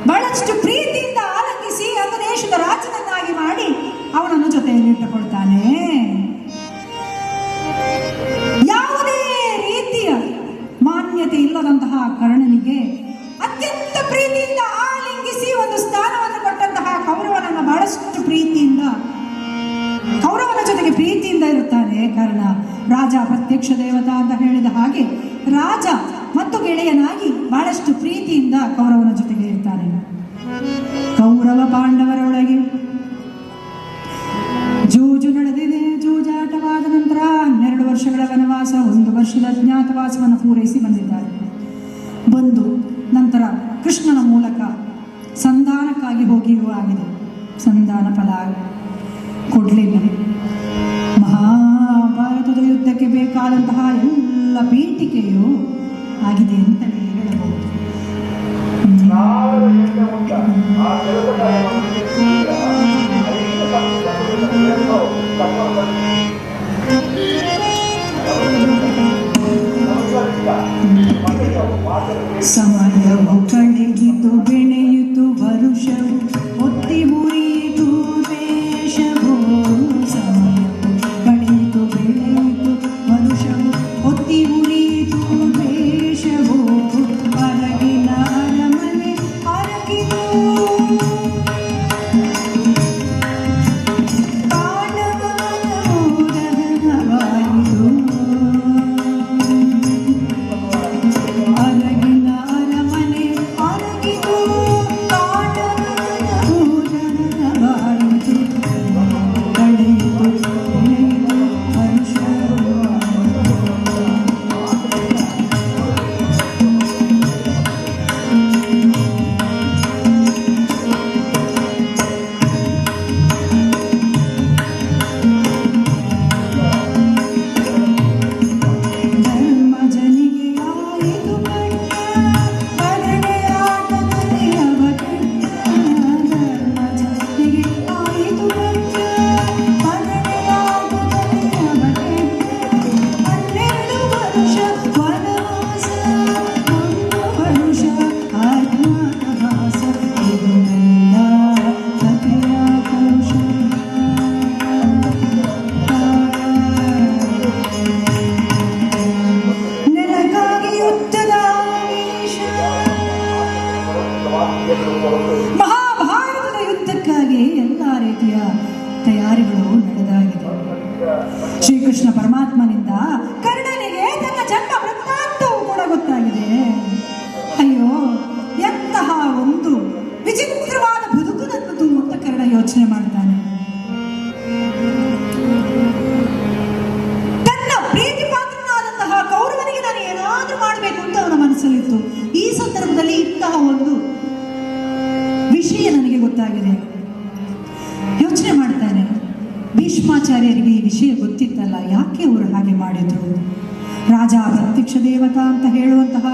ಬಹಳಷ್ಟು ಪ್ರೀತಿಯಿಂದ ಆಲಂಗಿಸಿ ಅಂಗ ದೇಶದ ರಾಜನನ್ನಾಗಿ ಮಾಡಿ ಅವನನ್ನು ಜೊತೆಯಲ್ಲಿಟ್ಟುಕೊಳ್ತಾನೆ. ಯಾವುದೇ ರೀತಿಯ ಮಾನ್ಯತೆ ಇಲ್ಲದಂತಹ ಕರ್ಣನಿಗೆ ಅತ್ಯಂತ ಪ್ರೀತಿಯಿಂದ ಆಲಿಂಗಿಸಿ ಒಂದು ಸ್ಥಾನವನ್ನು ಕೊಟ್ಟಂತಹ ಕೌರವನನ್ನ ಬಹಳಷ್ಟು ಪ್ರೀತಿಯಿಂದ ಕೌರವನ ಜೊತೆಗೆ ಪ್ರೀತಿಯಿಂದ ಇರುತ್ತಾನೆ ಕರ್ಣ. ರಾಜ ಪ್ರತ್ಯಕ್ಷ ದೇವತಾ ಅಂತ ಹೇಳಿದ ಹಾಗೆ ರಾಜ ಮತ್ತು ಗೆಳೆಯನಾಗಿ ಬಹಳಷ್ಟು ಪ್ರೀತಿಯಿಂದ ಕೌರವನ ಜೊತೆಗೆ ಇರ್ತಾನೆ. ಕೌರವ ಪಾಂಡವರೊಳಗೆ ಜೂಜು ನಡೆದಿದೆ. ಜೂಜಾಟವಾದ ನಂತರ 12 ವರ್ಷಗಳ ವನವಾಸ, 1 ವರ್ಷದ ಅಜ್ಞಾತವಾಸವನ್ನು ಪೂರೈಸಿ ಬಂದಿದ್ದಾರೆ. ಬಂದು ನಂತರ ಕೃಷ್ಣನ ಮೂಲಕ ಸಂಧಾನಕ್ಕಾಗಿ ಹೋಗಿರುವ ಆಗಿದೆ. ಸಂಧಾನ ಫಲ ಕೊಡಲಿಲ್ಲ. ಮಹಾಭಾರತದ ಯುದ್ಧಕ್ಕೆ ಬೇಕಾದಂತಹ ಎಲ್ಲ ಪೀಠಿಕೆಯು ಆಗಿದೆ ಅಂತಲೇ ಹೇಳಬಹುದು. ಸಮಯವು ಕಳೆಯಿತು, ಬೆಳೆಯಿತು ವರುಷವು, ಒತ್ತಿ ಮುರಿಯಿತು ದೇಶವು. ಸಮಯವು ಕಳೆಯಿತು, ಬೆಳೆಯಿತು ವರುಷವು, ಒತ್ತಿ ಮುರಿಯಿತು ದೇಶವು. ಅರಗಿನ ಅರಮನೆ ಅರಗಿತು, ಅರಗಿನ ಅರಮನೆ ಅರಗಿತು. ಯಾಕೆ ಅವರು ಹಾಗೆ ಮಾಡಿದ್ರು? ರಾಜ ಪ್ರತ್ಯಕ್ಷ ದೇವತಾ ಅಂತ ಹೇಳುವಂತಹ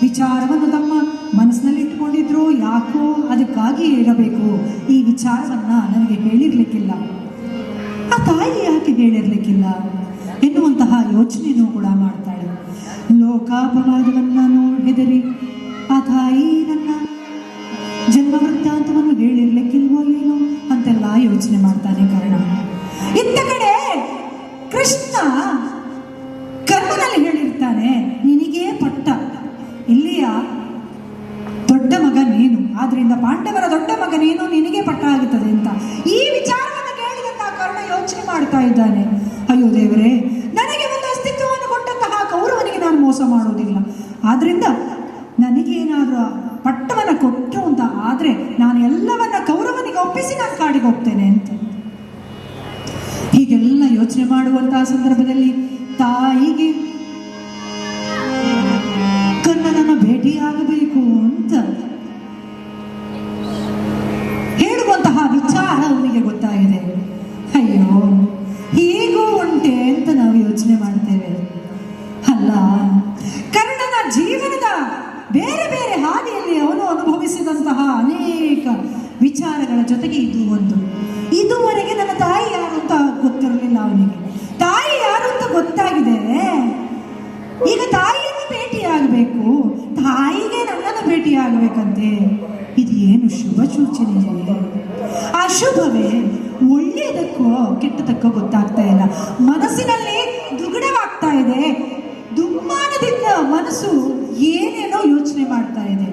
ವಿಚಾರವನ್ನು ತಮ್ಮ ಮನಸ್ಸಿನಲ್ಲಿ ಇಟ್ಕೊಂಡಿದ್ರು. ಯಾಕೋ ಅದಕ್ಕಾಗಿ ಇರಬೇಕು, ಈ ವಿಚಾರವನ್ನ ನನಗೆ ಹೇಳಿರ್ಲಿಕ್ಕಿಲ್ಲ, ಆ ತಾಯಿ ಯಾಕೆ ಹೇಳಿರ್ಲಿಕ್ಕಿಲ್ಲ ಎನ್ನುವಂತಹ ಯೋಚನೆಯೂ ಕೂಡ ಮಾಡ್ತಾಳೆ. ಲೋಕಾಪವಾದವನ್ನ ಹೆದರಿ ಆ ತಾಯಿ ನನ್ನ ಜನ್ಮ ವೃತ್ತಾಂತವನ್ನು ಹೇಳಿರ್ಲಿಕ್ಕಿಲ್ವೋ ಏನೋ ಅಂತೆಲ್ಲ ಯೋಚನೆ ಮಾಡ್ತಾನೆ ಕರ್ಣ. ಇತ್ತ ಕಡೆ ಕೃಷ್ಣ ಕರ್ಣನಲ್ಲಿ ಹೇಳಿರ್ತಾನೆ, ನಿನಗೇ ಪಟ್ಟ, ಇಲ್ಲಿಯ ದೊಡ್ಡ ಮಗ ನೀನು, ಆದ್ರಿಂದ ಪಾಂಡವರ ದೊಡ್ಡ ಮಗ ನೀನು, ನಿನಗೆ ಪಟ್ಟ ಆಗುತ್ತದೆ ಅಂತ. ಈ ವಿಚಾರವನ್ನು ಕೇಳಿದಂತ ಕರ್ಣ ಯೋಚನೆ ಮಾಡ್ತಾ ಇದ್ದಾನೆ, ಅಯ್ಯೋ ದೇವರೇ, ನನಗೆ ಒಂದು ಅಸ್ತಿತ್ವವನ್ನು ಕೊಟ್ಟಂತಹ ಕೌರವನಿಗೆ ನಾನು ಮೋಸ ಮಾಡೋದಿಲ್ಲ, ಆದ್ರಿಂದ ನನಗೇನಾದ್ರೂ ಪಟ್ಟವನ್ನ ಕೊಟ್ಟರು ಅಂತ ಆದ್ರೆ ನಾನು ಎಲ್ಲವನ್ನ ಕೌರವನಿಗೆ ಒಪ್ಪಿಸಿ ನಾನು ಕಾಡಿಗೆ ಹೋಗ್ತೇನೆ ಅಂತ. ಹೀಗೆಲ್ಲ ಯೋಚನೆ ಮಾಡುವಂತಹ ಸಂದರ್ಭದಲ್ಲಿ ತಾಯಿಗೆ ಕರ್ಣನನ್ನು ಭೇಟಿಯಾಗಬೇಕು ಅಂತ ಹೇಳುವಂತಹ ವಿಚಾರ ಅವನಿಗೆ ಗೊತ್ತಾಗಿದೆ. ಅಯ್ಯೋ, ಹೀಗೂ ಉಂಟೆ ಅಂತ ನಾವು ಯೋಚನೆ ಮಾಡ್ತೇವೆ ಅಲ್ಲ. ಕರ್ಣನ ಜೀವನದ ಬೇರೆ ಬೇರೆ ಹಾದಿಯಲ್ಲಿ ಅವನು ಅನುಭವಿಸಿದಂತಹ ಅನೇಕ ವಿಚಾರಗಳ ಜೊತೆಗೆ ಇದು ಒಂದು. ಇದುವರೆಗೆ ನನ್ನ ತಾಯಿ ಯಾರು ಅಂತ ಗೊತ್ತಿರಲಿಲ್ಲ ಅವನಿಗೆ. ತಾಯಿ ಯಾರು ಅಂತ ಗೊತ್ತಾಗಿದೆ, ಈಗ ತಾಯಿಯನ್ನು ಭೇಟಿಯಾಗಬೇಕು, ತಾಯಿಗೆ ನನ್ನನ್ನು ಭೇಟಿಯಾಗಬೇಕಂತೆ. ಇದೇನು ಶುಭ ಸೂಚನೆ? ಅಶುಭವೇ? ಒಳ್ಳೆಯದಕ್ಕೋ ಕೆಟ್ಟದಕ್ಕೋ ಗೊತ್ತಾಗ್ತಾ ಇಲ್ಲ. ಮನಸ್ಸಿನಲ್ಲಿ ದುಗುಡವಾಗ್ತಾ ಇದೆ, ದುಮ್ಮಾನದಿಂದ ಮನಸ್ಸು ಏನೇನೋ ಯೋಚನೆ ಮಾಡ್ತಾ ಇದೆ.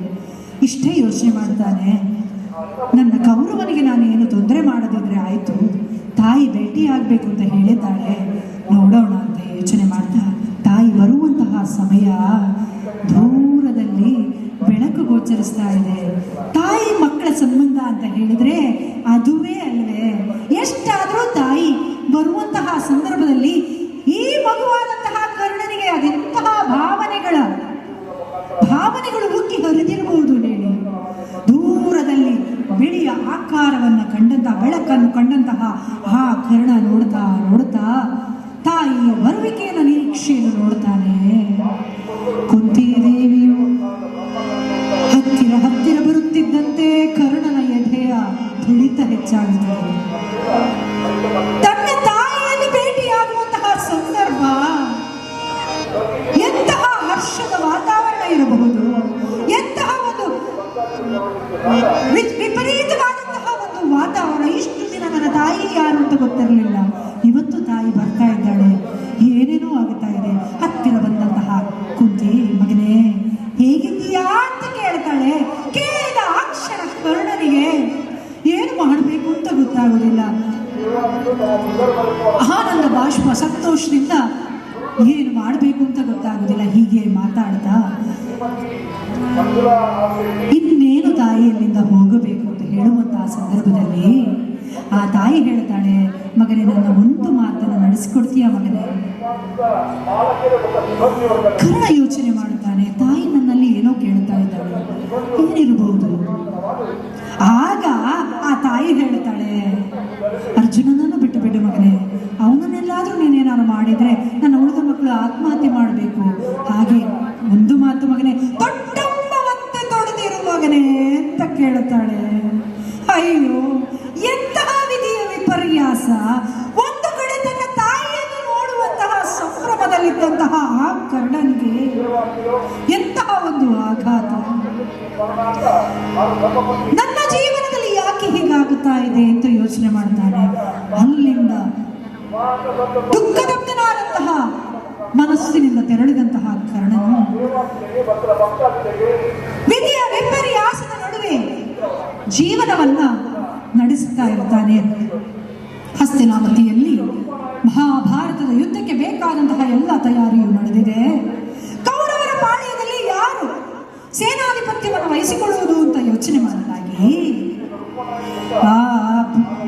ಇಷ್ಟೇ ಯೋಚನೆ ಮಾಡ್ತಾನೆ, ನನ್ನ ಕೌರವನಿಗೆ ನಾನು ಏನು ತೊಂದರೆ ಮಾಡದಿದ್ರೆ ಆಯ್ತು, ತಾಯಿ ಭೇಟಿ ಆಗ್ಬೇಕು ಅಂತ ಹೇಳಿದ್ದಾಳೆ, ನೋಡೋಣ ಅಂತ ಯೋಚನೆ ಮಾಡ್ತಾ ತಾಯಿ ಬರುವಂತಹ ಸಮಯ ದೂರದಲ್ಲಿ ಬೆಳಕು ಗೋಚರಿಸ್ತಾ ಇದೆ. ತಾಯಿ ಮಕ್ಕಳ ಸಂಬಂಧ ಅಂತ ಹೇಳಿದ್ರೆ ಅದುವೇ ಅಲ್ವೇ? ಎಷ್ಟಾದ್ರೂ ತಾಯಿ ಬರುವಂತಹ ಸಂದರ್ಭದಲ್ಲಿ ಈ ಮಗುವಾದಂತಹ ಕರ್ಣನಿಗೆ ಅದೆಂತಹ ಭಾವನೆಗಳು ಉಕ್ಕಿ ಹರಿದಿರಬಹುದು ಹೇಳಿ. ದೂರದಲ್ಲಿ ಬಿಳಿಯ ಆಕಾರವನ್ನ ಕಂಡಂತಹ, ಬೆಳಕನ್ನು ಕಂಡಂತಹ ಆ ಕರ್ಣ ನೋಡ್ತಾ ನೋಡ್ತಾ ತಾಯಿಯ ಬರುವಿಕೆಯನ್ನು ನಿರೀಕ್ಷೆಯನ್ನು ನೋಡ್ತಾನೆ. ಕುಂತಿದೇವಿಯು ಹತ್ತಿರ ಬರುತ್ತಿದ್ದಂತೆ ಕರ್ಣನ ಎದೆಯ ತುಳಿತ ಹೆಚ್ಚಾಗುತ್ತದೆ. ತನ್ನ ತಾಯಿಯನ್ನು ಭೇಟಿಯಾಗುವಂತಹ ಸಂದರ್ಭ ಎಂತಹ ಹರ್ಷದ ವಾತಾವರಣ ಇರಬಹುದು, ಎಂತಹ ಒಂದು ವಿಪರೀತವಾದಂತಹ ಒಂದು ವಾತಾವರಣ. ಇಷ್ಟು ದಿನ ನನ್ನ ತಾಯಿ ಯಾರು ಅಂತ ಗೊತ್ತಿರಲಿಲ್ಲ, ಇವತ್ತು ತಾಯಿ ಬರ್ತಾ ಇದ್ದಾಳೆ, ಏನೇನೋ ಆಗುತ್ತಾ ಇದೆ. ಹತ್ತಿರ ಬಂದಂತಹ ಕುಂತಿ, ಮಗನೇ ಹೇಗಿದ್ದೀಯಾ ಅಂತ ಕೇಳ್ತಾಳೆ. ಕೇಳಿದ ಆ ಕ್ಷಣ ಕರ್ಣನಿಗೆ ಏನು ಮಾಡಬೇಕು ಅಂತ ಗೊತ್ತಾಗುವುದಿಲ್ಲ. ಆನಂದ ಬಾಷ್ಪ, ಸಂತೋಷದಿಂದ ಏನು ಮಾಡಬೇಕು ಅಂತ ಗೊತ್ತಾಗುವುದಿಲ್ಲ. ಹೀಗೆ ಮಾತಾಡ್ತಾ ಇನ್ನೇನು ತಾಯಿಯಲ್ಲಿಂದ ಹೋಗಬೇಕು ಅಂತ ಹೇಳುವಂತಹ ಸಂದರ್ಭದಲ್ಲಿ ಆ ತಾಯಿ ಹೇಳ್ತಾಳೆ, ಮಗನೇ ನನ್ನ ಒಂದು ಮಾತನ್ನು ನಡೆಸಿಕೊಡ್ತೀಯ ಮಗನೇ? ಕರ್ಣ ಯೋಚನೆ ಮಾಡುತ್ತಾನೆ, ತಾಯಿ ನನ್ನಲ್ಲಿ ಏನೋ ಕೇಳ್ತಾ ಇದ್ದಾಳೆ, ಏನಿರಬಹುದು? ಆಗ ಆ ತಾಯಿ ಹೇಳ್ತಾಳೆ, ಅರ್ಜುನನನ್ನು ಬಿಟ್ಟು ಬಿಡು ಮಗನೇ, ಅವನನ್ನೆಲ್ಲಾದ್ರೂ ನೀನೇನಾದ್ರು ಮಾಡಿದ್ರೆ ನನ್ನ ಉಳಿದ ಮಕ್ಕಳು ಆತ್ಮಹತ್ಯೆ ಮಾಡಬೇಕು. ಹಾಗೆ ಒಂದು ಮಾತು ಮಗನೇ, ತೊಟ್ಟಮ್ಮವಂತೆ ತೊಡೆದಿರು ಮಗನೇ ಅಂತ ಕೇಳುತ್ತಾಳೆ. ಅಯ್ಯೋ, ಎಂತಹ ವಿಧಿಯ ವಿಪರ್ಯಾಸ! ಒಂದು ಕಡೆ ತನ್ನ ತಾಯಿಯನ್ನು ನೋಡುವಂತಹ ಸಂಭ್ರಮದಲ್ಲಿದ್ದಂತಹ ಆ ಕರ್ಣನಿಗೆ ಎಂತಹ ಒಂದು ಆಘಾತ! ನನ್ನ ಜೀವನದಲ್ಲಿ ಯಾಕೆ ಹೀಗಾಗುತ್ತಾ ಇದೆ ಅಂತ ಯೋಚನೆ ಮಾಡ್ತಾನೆ. ಅಲ್ಲಿಂದ ದುಃಖದಪ್ತನಾದಂತಹ ಮನಸ್ಸಿನಿಂದ ತೆರಳಿದಂತಹ ಕರ್ಣನು ವಿಧಿಯ ವಿಪರ್ಯಾಸದ ನಡುವೆ ಜೀವನವನ್ನ ನಡೆಸುತ್ತಾ ಇರ್ತಾನೆ. ಹಸ್ತಿನಾವತಿಯಲ್ಲಿ ಮಹಾಭಾರತದ ಯುದ್ಧಕ್ಕೆ ಬೇಕಾದಂತಹ ಎಲ್ಲ ತಯಾರಿಯು ನಡೆದಿದೆ. ಕೌರವರ ಪಾಳ್ಯದಲ್ಲಿ ಯಾರು ಸೇನಾಧಿಪತ್ಯವನ್ನು ವಹಿಸಿಕೊಳ್ಳುವುದು ಅಂತ ಯೋಚನೆ ಮಾಡಲಾಗಿ ಆ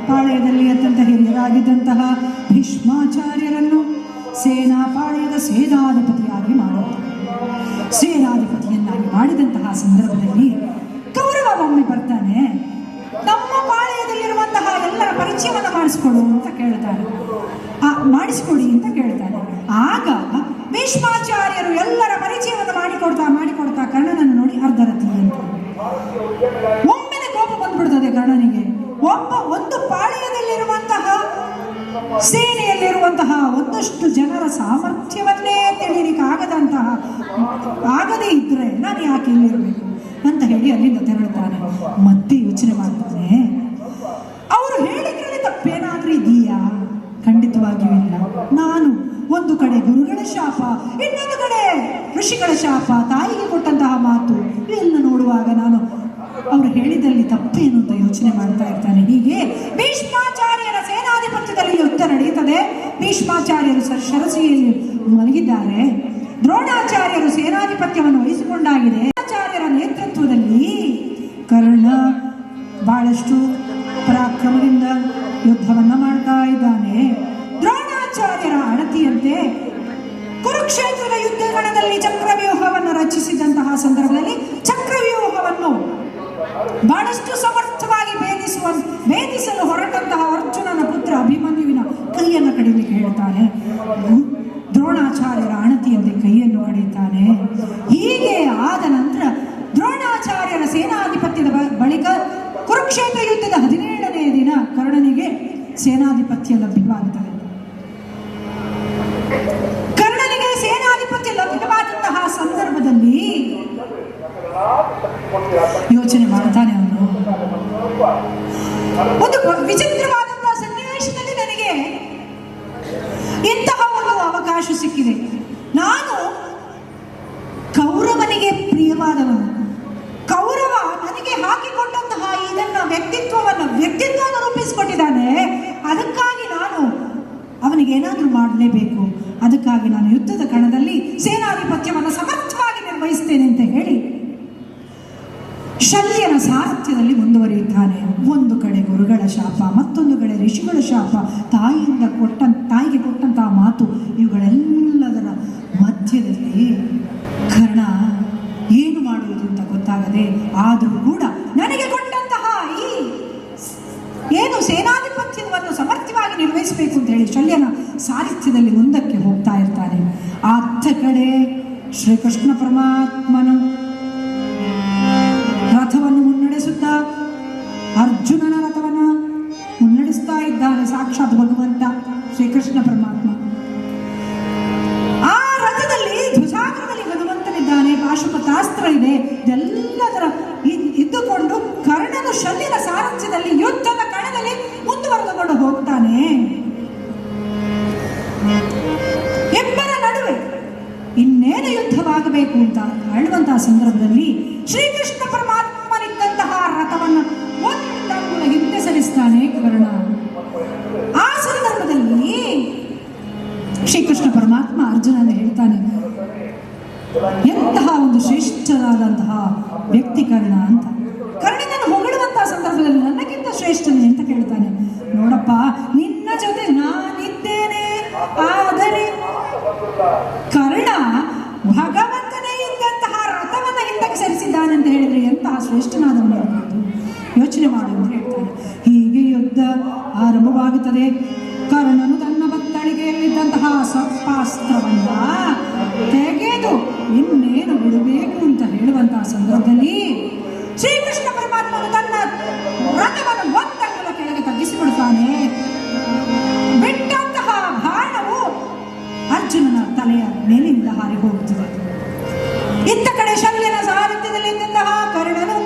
ಪಾಳ್ಯದಲ್ಲಿ ಅತ್ಯಂತ ಹಿರಿಯರಾಗಿದ್ದಂತಹ ಭೀಷ್ಮಾಚಾರ್ಯರನ್ನು ಪಾಳ್ಯದ ಸೇನಾಧಿಪತಿಯಾಗಿ ಮಾಡುವುದು. ಸೇನಾಧಿಪತಿಯನ್ನಾಗಿ ಮಾಡಿದಂತಹ ಸಂದರ್ಭದಲ್ಲಿ ಕೌರವ ಒಮ್ಮೆ ಬರ್ತಾನೆ. ನಮ್ಮ ಪಾಳ್ಯದಲ್ಲಿರುವಂತಹ ಎಲ್ಲರ ಪರಿಚಯ ಪರಿಚಯವನ್ನು ಮಾಡಿಸ್ಕೊಡು ಅಂತ ಕೇಳ್ತಾನೆ. ಮಾಡಿಸ್ಕೊಡಿ ಅಂತ ಕೇಳ್ತಾನೆ. ಆಗ ಭೀಷ್ಮಾಚಾರ್ಯರು ಎಲ್ಲರ ಪರಿಚಯವನ್ನು ಮಾಡಿಕೊಡ್ತಾ ಕರ್ಣನನ್ನು ನೋಡಿ ಅರ್ಧರತಿ ಅಂತ ಒಮ್ಮೆಲೆ ಕೋಪ ಬಂದ್ಬಿಡ್ತದೆ ಕರ್ಣನಿಗೆ. ಒಂದು ಪಾಳ್ಯದಲ್ಲಿರುವಂತಹ ಸೇನೆಯಲ್ಲಿರುವಂತಹ ಒಂದಷ್ಟು ಜನರ ಸಾಮರ್ಥ್ಯವನ್ನೇ ಆಗದೇ ಇದ್ರೆ ನಾನು ಯಾಕೆ ಇಲ್ಲಿರಬೇಕು ಅಂತ ಹೇಳಿ ಅಲ್ಲಿಂದ ತೆರಳುತ್ತಾನೆ. ಮತ್ತೆ ಯೋಚನೆ ಮಾಡ್ತಾನೆ, ಅವರು ಹೇಳಿದ್ರಲ್ಲಿ ತಪ್ಪೇನಾದ್ರೂ ಇದೆಯಾ? ಖಂಡಿತವಾಗಿಯೂ ಇಲ್ಲ. ನಾನು ಒಂದು ಕಡೆ ಗುರುಗಳ ಶಾಪ, ಇನ್ನೊಂದು ಕಡೆ ಋಷಿಗಳ ಶಾಪ, ತಾಯಿಗೆ ಕೊಟ್ಟಂತಹ ಮಾತು ಇವೆಲ್ಲ ನೋಡುವಾಗ ನಾನು ಅವರು ಹೇಳಿದಲ್ಲಿ ತಪ್ಪೇನು ಅಂತ ಯೋಚನೆ ಮಾಡ್ತಾ ಇರ್ತಾನೆ. ಹೀಗೆ ಭೀಷ್ಮಾಚಾರ್ಯರ ಸೇನಾಧಿಪತ್ಯದಲ್ಲಿ ಯುದ್ಧ ನಡೆಯುತ್ತದೆ. ಭೀಷ್ಮಾಚಾರ್ಯರು ಶರಸಿಯಲ್ಲಿ ಮಲಗಿದ್ದಾರೆ. ದ್ರೋಣಾಚಾರ್ಯರು ಸೇನಾಧಿಪತ್ಯವನ್ನು ವಹಿಸಿಕೊಂಡಾಗಿದೆ. ಆಚಾರ್ಯರ ನೇತೃತ್ವದಲ್ಲಿ ಕರ್ಣ ಬಹಳಷ್ಟು ಪರಾಕ್ರಮದಿಂದ ಯುದ್ಧವನ್ನ ಮಾಡ್ತಾ ಇದ್ದಾನೆ. ದ್ರೋಣಾಚಾರ್ಯರ ಅಣತಿಯಂತೆ ಕುರುಕ್ಷೇತ್ರದ ಯುದ್ಧಗಣದಲ್ಲಿ ಚಕ್ರವ್ಯೂಹವನ್ನು ರಚಿಸಿದಂತಹ ಸಂದರ್ಭದಲ್ಲಿ ಚಕ್ರವ್ಯೂಹವನ್ನು ಬಹಳಷ್ಟು ಸಮರ್ಥವಾಗಿ ಭೇದಿಸಲು ಹೊರಟಂತಹ ಅರ್ಜುನನ ಪುತ್ರ ಅಭಿಮನ್ಯುವಿನ ಕೈಯನ್ನು ಕಡಿಲಿಕ್ಕೆ ಹೇಳ್ತಾನೆ. ದ್ರೋಣಾಚಾರ್ಯರ ಅಣತಿಯಂತೆ ಕೈಯನ್ನು ಕಡಿತಾನೆ. ಹೀಗೆ ಆದ ನಂತರ ದ್ರೋಣಾಚಾರ್ಯರ ಸೇನಾಧಿಪತ್ಯದ ಬಳಿಕ ಕುರುಕ್ಷೇತ್ರ ಯುದ್ಧದ 17ನೇ ದಿನ ಕರ್ಣನಿಗೆ ಸೇನಾಧಿಪತ್ಯ ಲಭ್ಯವಾಗುತ್ತದೆ. ಕರ್ಣನಿಗೆ ಸೇನಾಧಿಪತ್ಯ ಲಭ್ಯವಾದಂತಹ ಸಂದರ್ಭದಲ್ಲಿ ಯೋಚನೆ ಮಾಡ್ತಾನೆ. ಅವನು ಒಂದು ವಿಚಿತ್ರವಾದಂತಹ ಸನ್ನಿವೇಶದಲ್ಲಿ ನನಗೆ ಇಂತಹ ಒಂದು ಅವಕಾಶ ಸಿಕ್ಕಿದೆ. ನಾನು ಕೌರವನಿಗೆ ಪ್ರಿಯವಾದವನು. ಕೌರವ ನನಗೆ ಹಾಕಿಕೊಂಡಂತಹ ಇದನ್ನ ವ್ಯಕ್ತಿತ್ವವನ್ನು ರೂಪಿಸಿಕೊಟ್ಟಿದ್ದಾನೆ. ಅದಕ್ಕಾಗಿ ನಾನು ಅವನಿಗೆ ಏನಾದರೂ ಮಾಡಲೇಬೇಕು. ಅದಕ್ಕಾಗಿ ನಾನು ಯುದ್ಧದ ಕಣದಲ್ಲಿ ಸೇನಾಧಿಪತ್ಯವನ್ನು ಸಮರ್ಥವಾಗಿ ನಿರ್ವಹಿಸ್ತೇನೆ ಅಂತ ಹೇಳಿ ಶಲ್ಯನ ಸಾರಥ್ಯದಲ್ಲಿ ಮುಂದುವರಿಯುತ್ತಾನೆ. ಒಂದು ಕಡೆ ಗುರುಗಳ ಶಾಪ, ಮತ್ತೊಂದು ಕಡೆ ಋಷಿಗಳ ಶಾಪ, ತಾಯಿಗೆ ಕೊಟ್ಟಂತಹ ಮಾತು, ಇವುಗಳೆಲ್ಲದರ ಮಧ್ಯದಲ್ಲಿ ಕರ್ಣ ಏನು ಮಾಡುವುದು ಅಂತ ಗೊತ್ತಾಗದೆ, ಆದರೂ ಕೂಡ ನನಗೆ ಕೊಟ್ಟಂತಹ ಈ ಏನು ಸೇನಾಧಿಪತ್ಯವನ್ನು ಸಮರ್ಥವಾಗಿ ನಿರ್ವಹಿಸಬೇಕು ಅಂತ ಹೇಳಿ ಶಲ್ಯನ ಸಾರಥ್ಯದಲ್ಲಿ ಮುಂದಕ್ಕೆ ಹೋಗ್ತಾ ಇರ್ತಾನೆ. ಅತ್ತ ಕಡೆ ಶ್ರೀಕೃಷ್ಣ ಪರಮಾತ್ಮನು ರಥವನ್ನು ಮುನ್ನಡೆಸುತ್ತಾ ಅರ್ಜುನನ ರಥವನ್ನು ಮುನ್ನಡೆಸ್ತಾ ಇದ್ದಾನೆ. ಸಾಕ್ಷಾತ್ ಭಗವಂತ ಶ್ರೀಕೃಷ್ಣ ಪರಮಾತ್ಮ. ಆ ರಥದಲ್ಲಿ ಧ್ವಜಾಗ್ರದಲ್ಲಿ ಭಗವಂತನಿದ್ದಾನೆ, ಪಾಶುಪತಾಸ್ತ್ರ ಇದೆ. ಇದೆಲ್ಲದರ ಇದ್ದುಕೊಂಡು ಕರ್ಣನು ಶಲ್ಯನ ಸಾರಥ್ಯದಲ್ಲಿ ಯುದ್ಧದ ಕಣದಲ್ಲಿ ಮುಂದುವರೆದುಕೊಂಡು ಹೋಗ್ತಾನೆ. ಇಬ್ಬರ ನಡುವೆ ಇನ್ನೇನು ಯುದ್ಧವಾಗಬೇಕು ಅಂತ ಹೇಳುವಂತಹ ಸಂದರ್ಭದಲ್ಲಿ ಶ್ರೀಕೃಷ್ಣ ಪರಮಾತ್ಮನಿದ್ದಂತಹ ರಥವನ್ನು ಒಂದಂಗುಲ ಹಿಂದೆ ಸರಿಸ್ತಾನೆ ಕರ್ಣ. ಆ ಸಂದರ್ಭದಲ್ಲಿ ಶ್ರೀಕೃಷ್ಣ ಪರಮಾತ್ಮ ಅರ್ಜುನನ ಹೇಳ್ತಾನೆ, ಎಂತಹ ಒಂದು ಶ್ರೇಷ್ಠರಾದಂತಹ ವ್ಯಕ್ತಿ ಕರ್ಣ ಅಂತ. ಕರ್ಣನನ್ನು ಹೊಗಳುವಂತಹ ಸಂದರ್ಭದಲ್ಲಿ ನನಗಿಂತ ಶ್ರೇಷ್ಠನೇ ಅಂತ ಕೇಳ್ತಾನೆ. ನೋಡಪ್ಪ, ನಿನ್ನ ಜೊತೆ ನಾನಿದ್ದೇನೆ, ಆದರೆ ಕರ್ಣ ಭಗವಂತನೇ ಇದ್ದಂತಹ ರಥವನ್ನು ಹಿಂದಕ್ಕೆ ಸರಿಸಿದ್ದಾನೆ ಅಂತ ಹೇಳಿದ್ರೆ ಎಂತಹ ಶ್ರೇಷ್ಠನಾದವನು ಯೋಚನೆ ಮಾಡು ಅಂತ ಹೇಳ್ತಾನೆ. ಹೀಗೆ ಯುದ್ಧ ಆರಂಭವಾಗುತ್ತದೆ. ಕರ್ಣನು ತನ್ನ ಬತ್ತಳಿಗೆಯಲ್ಲಿದ್ದಂತಹ ಸರ್ಪಾಸ್ತ್ರವನ್ನ ತೆಗೆದು ಇನ್ನೇನು ಬಿಡಬೇಕು ಅಂತ ಹೇಳುವಂತಹ ಸಂದರ್ಭದಲ್ಲಿ ಶ್ರೀಕೃಷ್ಣ ಪರಮಾತ್ಮನು ತನ್ನ ರಥವನ್ನು ಒಂದಂಗುಲ ಕೆಳಗೆ ತಗ್ಗಿಸಿಬಿಡ್ತಾನೆ. ಬಿಟ್ಟಂತಹ ಬಾಣವು ಅರ್ಜುನನ ತಲೆಯ ಮೇಲಿಂದ ಹಾರಿ ಹೋಗುತ್ತದೆ. ಇತ್ತ ಕಡೆ ಶಲ್ಯನ ಸಾರಥ್ಯದಲ್ಲಿ ಇದ್ದಂತಹ ಕರ್ಣನು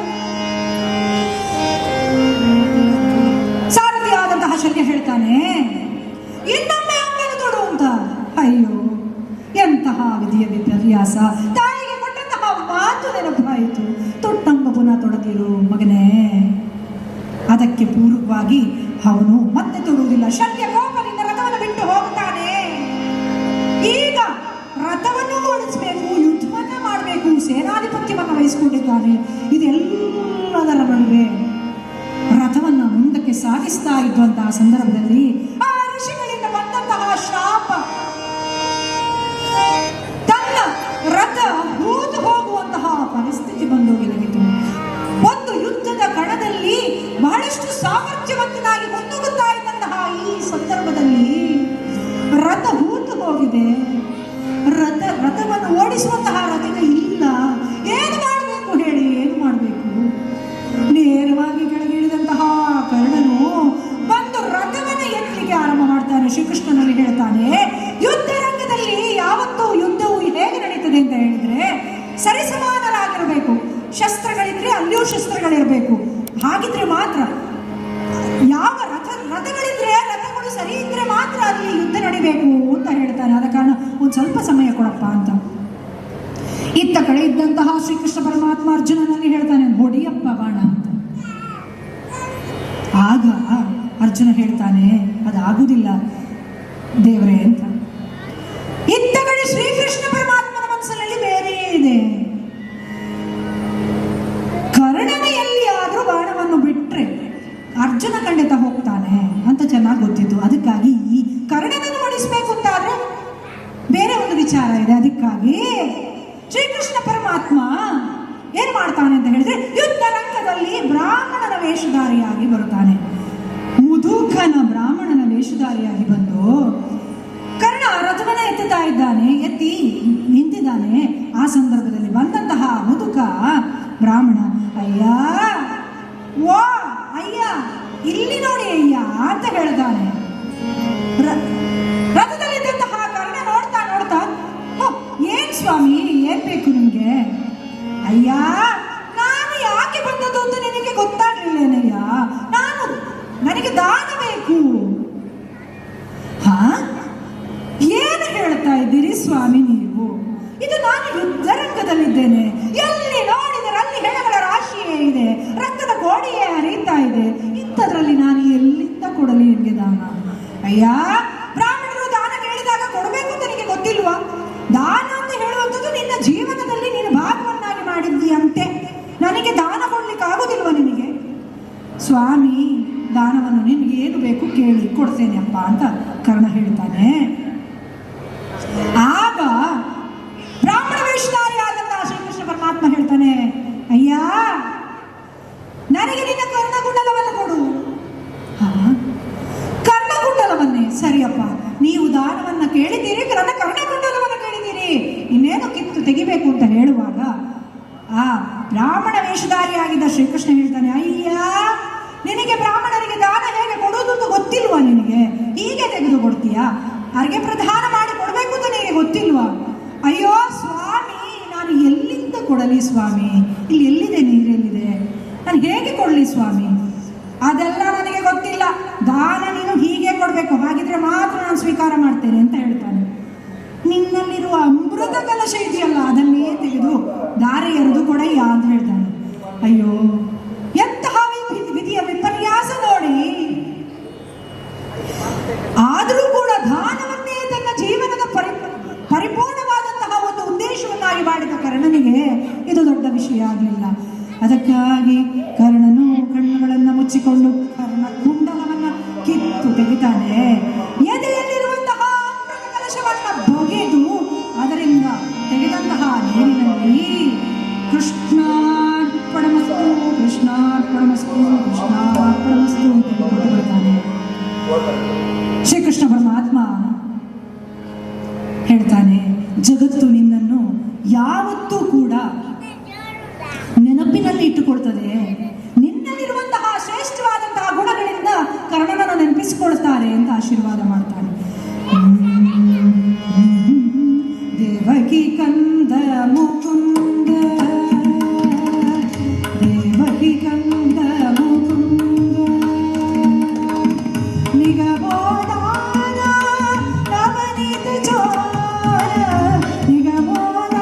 ಸಾರಥಿಯಾದಂತಹ ಶಲ್ಯ ಹೇಳ್ತಾನೆ, ಇನ್ನೊಮ್ಮೆ ಅಂಗನು ತೊಡು ಅಂತ. ಅಯ್ಯೋ, ಎಂತಹ ವಿಧಿಯ ವಿಪರ್ಯಾಸ! ತಾಯಿಗೆ ಕೊಟ್ಟಂತಹ ಮಾತು ನೆನಪಾಯಿತು. ತೊಟ್ಟಂಬ ಪುನಃ ತೊಡದಿರು ಮಗನೇ. ಅದಕ್ಕೆ ಪೂರ್ವವಾಗಿ ಅವನು ಮತ್ತೆ ತೊಡುವುದಿಲ್ಲ. ಶಲ್ಯ ಕೋಪದಿಂದ ರಥವನ್ನು ಬಿಟ್ಟು ಹೋಗುತ್ತಾನೆ. ಈಗ ರಥವನ್ನು ಓಡಿಸಬೇಕು, ಯುದ್ಧವನ್ನ ಮಾಡಬೇಕು, ಸೇನಾಧಿಪತ್ಯವನ್ನು ವಹಿಸಿಕೊಂಡಿದ್ದಾನೆ. ಇದೆಲ್ಲದರ ನಡುವೆ ರಥವನ್ನು ಮುಂದಕ್ಕೆ ಸಾಗಿಸ್ತಾ ಇದ್ದಂತಹ ಸಂದರ್ಭದಲ್ಲಿ ಆ ಋಷಿಗಳಿಂದ ಬಂದಂತಹ ಶಾಪ ತನ್ನ ರಥ ಹೂತು ಹೋಗುವಂತಹ ಪರಿಸ್ಥಿತಿ ಬಂದೋಗಿತ್ತು. ಒಂದು ಯುದ್ಧದ ಕಣದಲ್ಲಿ ಬಹಳಷ್ಟು ಸಾಮರ್ಥ್ಯವಂತನಾಗಿ ಮುನ್ನುಗ್ಗುತ್ತಾ ಇದ್ದ ಹೋಗಿದೆ. ರಥವನ್ನು ಓಡಿಸುವಂತಹ ರಥಿಕ ಇಲ್ಲ. ಏನು ಮಾಡಬೇಕು ಹೇಳಿ, ಏನು ಮಾಡಬೇಕು? ನೇರವಾಗಿ ಕೆಳಗಿಳಿದಂತಹ ಕರ್ಣನು ಬಂದು ರಥವನ್ನು ಎತ್ತಲಿಕ್ಕೆ ಆರಂಭ ಮಾಡ್ತಾನೆ. ಶ್ರೀಕೃಷ್ಣನಲ್ಲಿ ಹೇಳ್ತಾನೆ, ಯುದ್ಧ ರಂಗದಲ್ಲಿ ಯಾವತ್ತೂ ಯುದ್ಧವು ಹೇಗೆ ನಡೀತದೆ ಅಂತ ಹೇಳಿದ್ರೆ ಸರಿಸಮಾನರಾಗಿರಬೇಕು. ಶಸ್ತ್ರಗಳಿದ್ರೆ ಅಲ್ಲಿಯೂ ಶಸ್ತ್ರಗಳಿರಬೇಕು. ಹಾಗಿದ್ರೆ ಮಾತ್ರ, ಯಾವ ರಥಗಳಿದ್ರೆ ರಥಗಳು ಸರಿ ಇದ್ರೆ ಮಾತ್ರ ಅಲ್ಲಿ ಯುದ್ಧ ನಡಿಬೇಕು ಅಂತ ಹೇಳ್ತಾನೆ. ಆದ ಕಾರಣ ಒಂದು ಸ್ವಲ್ಪ ಸಮಯ ಕೊಡಪ್ಪ ಅಂತ. ಇತ್ತ ಕಡೆ ಇದ್ದಂತಹ ಶ್ರೀಕೃಷ್ಣ ಪರಮಾತ್ಮ ಅರ್ಜುನನಲ್ಲಿ ಹೇಳ್ತಾನೆ, ಹೊಡಿಯಪ್ಪ ಬಾಣ ಅಂತ. ಆಗ ಅರ್ಜುನ ಹೇಳ್ತಾನೆ, ಅದಾಗುವುದಿಲ್ಲ ದೇವರೇ ಅಂತ. ಇತ್ತ ಕಡೆ ಶ್ರೀಕೃಷ್ಣ ಪರಮಾತ್ಮನ ಮನಸ್ಸಿನಲ್ಲಿ ಬೇರೆ ಇದೆ. ಕರ್ಣನ ಎಲ್ಲಿಯಾದ್ರೂ ಬಾಣವನ್ನು ಬಿಟ್ರೆ ಅರ್ಜುನ ಖಂಡಿತ ಹೋಗ್ತಾನೆ ಅಂತ ಚೆನ್ನಾಗಿ ಗೊತ್ತಿತ್ತು. ಅದಕ್ಕಾಗಿ ಈ ಕರ್ಣನನ್ನು ಓಡಿಸ್ಬೇಕು ಅಂತಾದ್ರೆ ಬೇರೆ ಒಂದು ವಿಚಾರ ಇದೆ. ಅದಕ್ಕಾಗಿ ಶ್ರೀಕೃಷ್ಣ ಪರಮಾತ್ಮ ಏನ್ ಮಾಡ್ತಾನೆ ಅಂತ ಹೇಳಿದ್ರೆ ಯುದ್ಧ ರಂಗದಲ್ಲಿ ಬ್ರಾಹ್ಮಣನ ವೇಷಧಾರಿಯಾಗಿ ಬರುತ್ತಾನೆ. ಮುದುಕನ ಬ್ರಾಹ್ಮಣನ ವೇಷಧಾರಿಯಾಗಿ ಬಂದು ಕರ್ಣ ರಥವನ್ನ ಎತ್ತುತ್ತಾ ಇದ್ದಾನೆ, ಎತ್ತಿ ನಿಂತಿದ್ದಾನೆ. ಆ ಸಂದರ್ಭದಲ್ಲಿ ಬಂದಂತಹ ಮುದುಕ ಬ್ರಾಹ್ಮಣ, ಅಯ್ಯ ಓ ಅಯ್ಯ ಇಲ್ಲಿ ನೋಡಿ ಅಯ್ಯ ಅಂತ ಹೇಳ್ತಾನೆ. ರಥದಲ್ಲಿದ್ದಂತಹ ಕರ್ಣ ನೋಡ್ತಾ ನೋಡ್ತಾ, ಏನ್ ಸ್ವಾಮಿ, ಏನ್ ಬೇಕು ನಿಮ್ಗೆ? ಅಯ್ಯ ನಾನು ಯಾಕೆ ಬಂದದ್ದು ಅಂತ ನಿನಗೆ ಗೊತ್ತಾಗ್ಲಿಲ್ಲೇನಯ್ಯ, ನನಗೆ ದಾನ ಬೇಕು. ಏನು ಹೇಳ್ತಾ ಇದ್ದೀರಿ ಸ್ವಾಮಿ ನೀವು? ಇದು ನಾನು ಯುದ್ಧರಂಗದಲ್ಲಿದ್ದೇನೆ, ಎಲ್ಲಿ ನೋಡಿದರೆ ಅಲ್ಲಿ ಹೆಣಗಳ ರಾಶಿಯೇ ಇದೆ, ರಕ್ತದ ಗೋಡೆಯೇ ಹರಿಯುತ್ತಾ ಇದೆ. ಇಂಥದ್ರಲ್ಲಿ ನಾನು ಎಲ್ಲಿಂದ ಕೊಡಲಿ ನಿಮಗೆ ದಾನ? ಅಯ್ಯ, ಬ್ರಾಹ್ಮಣರು ದಾನ ಕೇಳಿದಾಗ ಕೊಡಬೇಕು ಅಂತ ನಿನಗೆ ಗೊತ್ತಿಲ್ವಾ? ದಾನ ಅಂತ ಹೇಳುವಂಥದ್ದು ನಿನ್ನ ಜೀವನದಲ್ಲಿ ನೀನು ಭಾಗವನ್ನಾಗಿ ಮಾಡಿದ್ದೀಯಂತೆ. ನನಗೆ ದಾನ ಕೊಡ್ಲಿಕ್ಕೆ ಆಗುದಿಲ್ವ ನಿನಗೆ? ಸ್ವಾಮಿ, ದಾನವನ್ನು ನಿನಗೆ ಏನು ಬೇಕು ಕೇಳಿ, ಕೊಡ್ತೇನೆ ಅಪ್ಪ ಅಂತ ಕರ್ಣ ಹೇಳ್ತಾನೆ. ಆಗ ಬ್ರಾಹ್ಮಣ ವೇಷಧಾರಿಯಾದಂತಹ ಶ್ರೀಕೃಷ್ಣ ಪರಮಾತ್ಮ ಹೇಳ್ತಾನೆ, ಅಯ್ಯ ನನಗೆ ನಿನ್ನ ಕರ್ಣಕುಂಡಲವನ್ನು ಕೊಡು. ಕರ್ಣಕುಂಡಲವನ್ನೇ? ಸರಿಯಪ್ಪ, ನೀವು ದಾನವನ್ನ ಕೇಳಿದ್ದೀರಿ, ಕರ್ಣಕುಂಡಲವನ್ನು ಕೇಳಿದ್ದೀರಿ, ಇನ್ನೇನು ಕಿತ್ತು ತೆಗಿಬೇಕು ಅಂತ ಹೇಳುವಾಗ ಆ ಬ್ರಾಹ್ಮಣ ವೇಷಧಾರಿಯಾಗಿದ್ದ ಶ್ರೀಕೃಷ್ಣ ಹೇಳ್ತಾನೆ, ಅಯ್ಯ ನಿನಗೆ ಬ್ರಾಹ್ಮಣರಿಗೆ ದಾನ ಹೇಗೆ ಕೊಡುವುದು ಅಂತ ಗೊತ್ತಿಲ್ವಾ ನಿನಗೆ? ಹೀಗೆ ತೆಗೆದು ಕೊಡ್ತೀಯಾ? ಅರ್ಗೆ ಪ್ರಧಾನ ಮಾಡಿ ಕೊಡಬೇಕು ಅಂತ ನಿನಗೆ ಗೊತ್ತಿಲ್ವಾ? ಅಯ್ಯೋ ಸ್ವಾಮಿ, ನಾನು ಎಲ್ಲಿಂದ ಕೊಡಲಿ ಸ್ವಾಮಿ? ಇಲ್ಲಿ ಎಲ್ಲಿದೆ ನೀರೆಲ್ಲಿದೆ? ನಾನು ಹೇಗೆ ಕೊಡಲಿ ಸ್ವಾಮಿ? ಅದೆಲ್ಲ ನನಗೆ ಗೊತ್ತಿಲ್ಲ, ದಾನ ನೀನು ಹೀಗೆ ಕೊಡಬೇಕು, ಹಾಗಿದ್ರೆ ಮಾತ್ರ ನಾನು ಸ್ವೀಕಾರ ಮಾಡ್ತೇನೆ ಅಂತ ಹೇಳ್ತಾನೆ. ನಿನ್ನಲ್ಲಿರುವ ಅಮೃತ ಕಲಶ ಇದೆಯಲ್ಲ, ಅದನ್ನೇ ತೆಗೆದು ದಾರಿ ಎರೆದು ಕೊಡಯ್ಯ ಅಂತ ಹೇಳ್ತಾನೆ. ಅಯ್ಯೋ, ಎಂತಹ ವಿಧಿಯ ವಿಪರ್ಯಾಸ ನೋಡಿ. ಆದರೂ ಕೂಡ ದಾನವನ್ನೇ ತನ್ನ ಜೀವನದ ಪರಿಪೂರ್ಣವಾದಂತಹ ಒಂದು ಉದ್ದೇಶವನ್ನಾಗಿ ಮಾಡಿದ ಕರ್ಣನಿಗೆ ಇದು ದೊಡ್ಡ ವಿಷಯ ಆಗಲಿಲ್ಲ. ಅದಕ್ಕಾಗಿ ಕರ್ಣನು ಕಣ್ಣುಗಳನ್ನು ಮುಚ್ಚಿಕೊಂಡು ಕರ್ಣ ಕುಂಡಲವನ್ನ ಕಿತ್ತು ತೆಗಿತಾನೆ. ಎದೆಯಲ್ಲಿರುವಂತಹ ಅಮೃತ ಕಲಶವನ್ನ ಬಗೆದು ಅದರಿಂದ ತೆಗೆದಂತಹ ನೀರಿನಲ್ಲಿ ಕೃಷ್ಣಾರ್ಪಣಮಸ್ತು ಕೃಷ್ಣಾರ್ಪಣಮಸ್ತು ಕೃಷ್ಣಾರ್ಪಣಮಸ್ತು ಅಂತ ಕೊಟ್ಟು ಬಿಡ್ತಾನೆ. ಶ್ರೀಕೃಷ್ಣ ಪರಮಾತ್ಮ ಹೇಳ್ತಾನೆ, ಜಗತ್ತು ನಿನ್ನನ್ನು ಯಾವತ್ತೂ ಕೂಡ ನೆನಪಿನಲ್ಲಿ ಇಟ್ಟುಕೊಳ್ತದೆ. ನಿನ್ನಲ್ಲಿರುವಂತಹ ಶ್ರೇಷ್ಠವಾದಂತಹ ಗುಣಗಳಿಂದ ಕರ್ಣನನ್ನು ನೆನಪಿಸಿಕೊಳ್ತಾರೆ ಅಂತ ಆಶೀರ್ವಾದ ಮಾಡ್ತಾನೆ. ದೇವಕಿ ಕಂದ ಮುಕುಂದ, ದೇವಕಿ ಕಂದ ಮುಕುಂದ, ನಿಗಮೋದಾನ ನವನೀತ ಚೋರ, ನಿಗಮೋದಾನ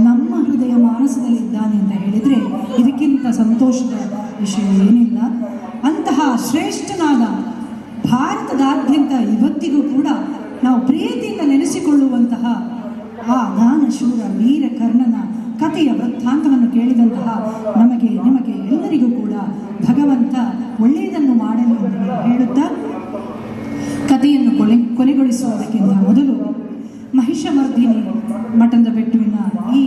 ನಮ್ಮ ಹೃದಯ ಮಾನಸದಲ್ಲಿದ್ದಾನೆ ಅಂತ ಹೇಳಿದರೆ ಇದಕ್ಕಿಂತ ಸಂತೋಷದ ವಿಷಯ ಏನಿಲ್ಲ. ಅಂತಹ ಶ್ರೇಷ್ಠನಾದ ಭಾರತದಾದ್ಯಂತ ಇವತ್ತಿಗೂ ಕೂಡ ನಾವು ಪ್ರೀತಿಯಿಂದ ನೆನೆಸಿಕೊಳ್ಳುವಂತಹ ಆ ದಾನಶೂರ ವೀರ ಕರ್ಣನ ಕಥೆಯ ವೃತ್ತಾಂತವನ್ನು ಕೇಳಿದಂತಹ ನಮಗೆ ನಿಮಗೆ ಎಲ್ಲರಿಗೂ ಕೂಡ ಭಗವಂತ ಒಳ್ಳೆಯದನ್ನು ಮಾಡಲಿ ಎಂದು ಹೇಳುತ್ತಾ ಕಥೆಯನ್ನು ಕೊನೆಗೊಳಿಸುವುದಕ್ಕಿಂತ ಮೊದಲು ಮಹಿಷಮರ್ದಿನಿ ಮಠದ ಬೆಟ್ಟುವಿನ ಈ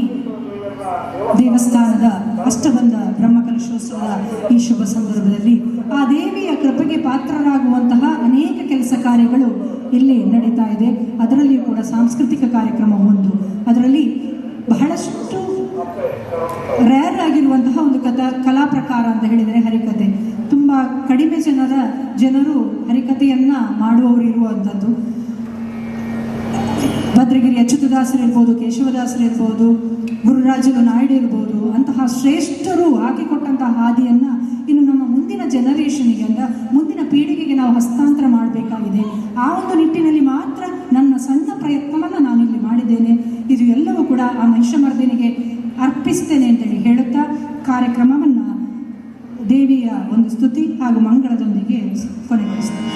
ದೇವಸ್ಥಾನದ ಅಷ್ಟಬಂಧ ಬ್ರಹ್ಮಕಲಶೋತ್ಸವದ ಈ ಶುಭ ಸಂದರ್ಭದಲ್ಲಿ ಆ ದೇವಿಯ ಕೃಪೆಗೆ ಪಾತ್ರರಾಗುವಂತಹ ಅನೇಕ ಕೆಲಸ ಕಾರ್ಯಗಳು ಇಲ್ಲಿ ನಡೀತಾ ಇದೆ. ಅದರಲ್ಲಿಯೂ ಕೂಡ ಸಾಂಸ್ಕೃತಿಕ ಕಾರ್ಯಕ್ರಮ ಒಂದು. ಅದರಲ್ಲಿ ಬಹಳಷ್ಟು ರೇರ್ ಆಗಿರುವಂತಹ ಒಂದು ಕಲಾ ಪ್ರಕಾರ ಅಂತ ಹೇಳಿದರೆ ಹರಿಕತೆ. ತುಂಬ ಕಡಿಮೆ ಜನರು ಹರಿಕತೆಯನ್ನ ಮಾಡುವವರು ಇರುವಂಥದ್ದು. ಭದ್ರಗಿರಿ ಅಚ್ಯುತದಾಸರಿರ್ಬೋದು, ಕೇಶವದಾಸರಿರ್ಬೋದು, ಗುರುರಾಜಲು ನಾಯ್ಡು ಇರ್ಬೋದು, ಅಂತಹ ಶ್ರೇಷ್ಠರು ಹಾಕಿಕೊಟ್ಟಂತಹ ಹಾದಿಯನ್ನು ಇನ್ನು ನಮ್ಮ ಮುಂದಿನ ಜನರೇಷನ್ಗೆ ಅಂದರೆ ಮುಂದಿನ ಪೀಳಿಗೆಗೆ ನಾವು ಹಸ್ತಾಂತರ ಮಾಡಬೇಕಾಗಿದೆ. ಆ ಒಂದು ನಿಟ್ಟಿನಲ್ಲಿ ಮಾತ್ರ ನನ್ನ ಸಣ್ಣ ಪ್ರಯತ್ನವನ್ನು ನಾನಿಲ್ಲಿ ಮಾಡಿದ್ದೇನೆ. ಇದು ಎಲ್ಲವೂ ಕೂಡ ಆ ಮಹಿಷಮರ್ದಿನಿಗೆ ಅರ್ಪಿಸ್ತೇನೆ ಅಂತೇಳಿ ಹೇಳುತ್ತಾ ಕಾರ್ಯಕ್ರಮವನ್ನು ದೇವಿಯ ಒಂದು ಸ್ತುತಿ ಹಾಗೂ ಮಂಗಳದೊಂದಿಗೆ ಕೊನೆಗೊಳಿಸ್ತೇನೆ.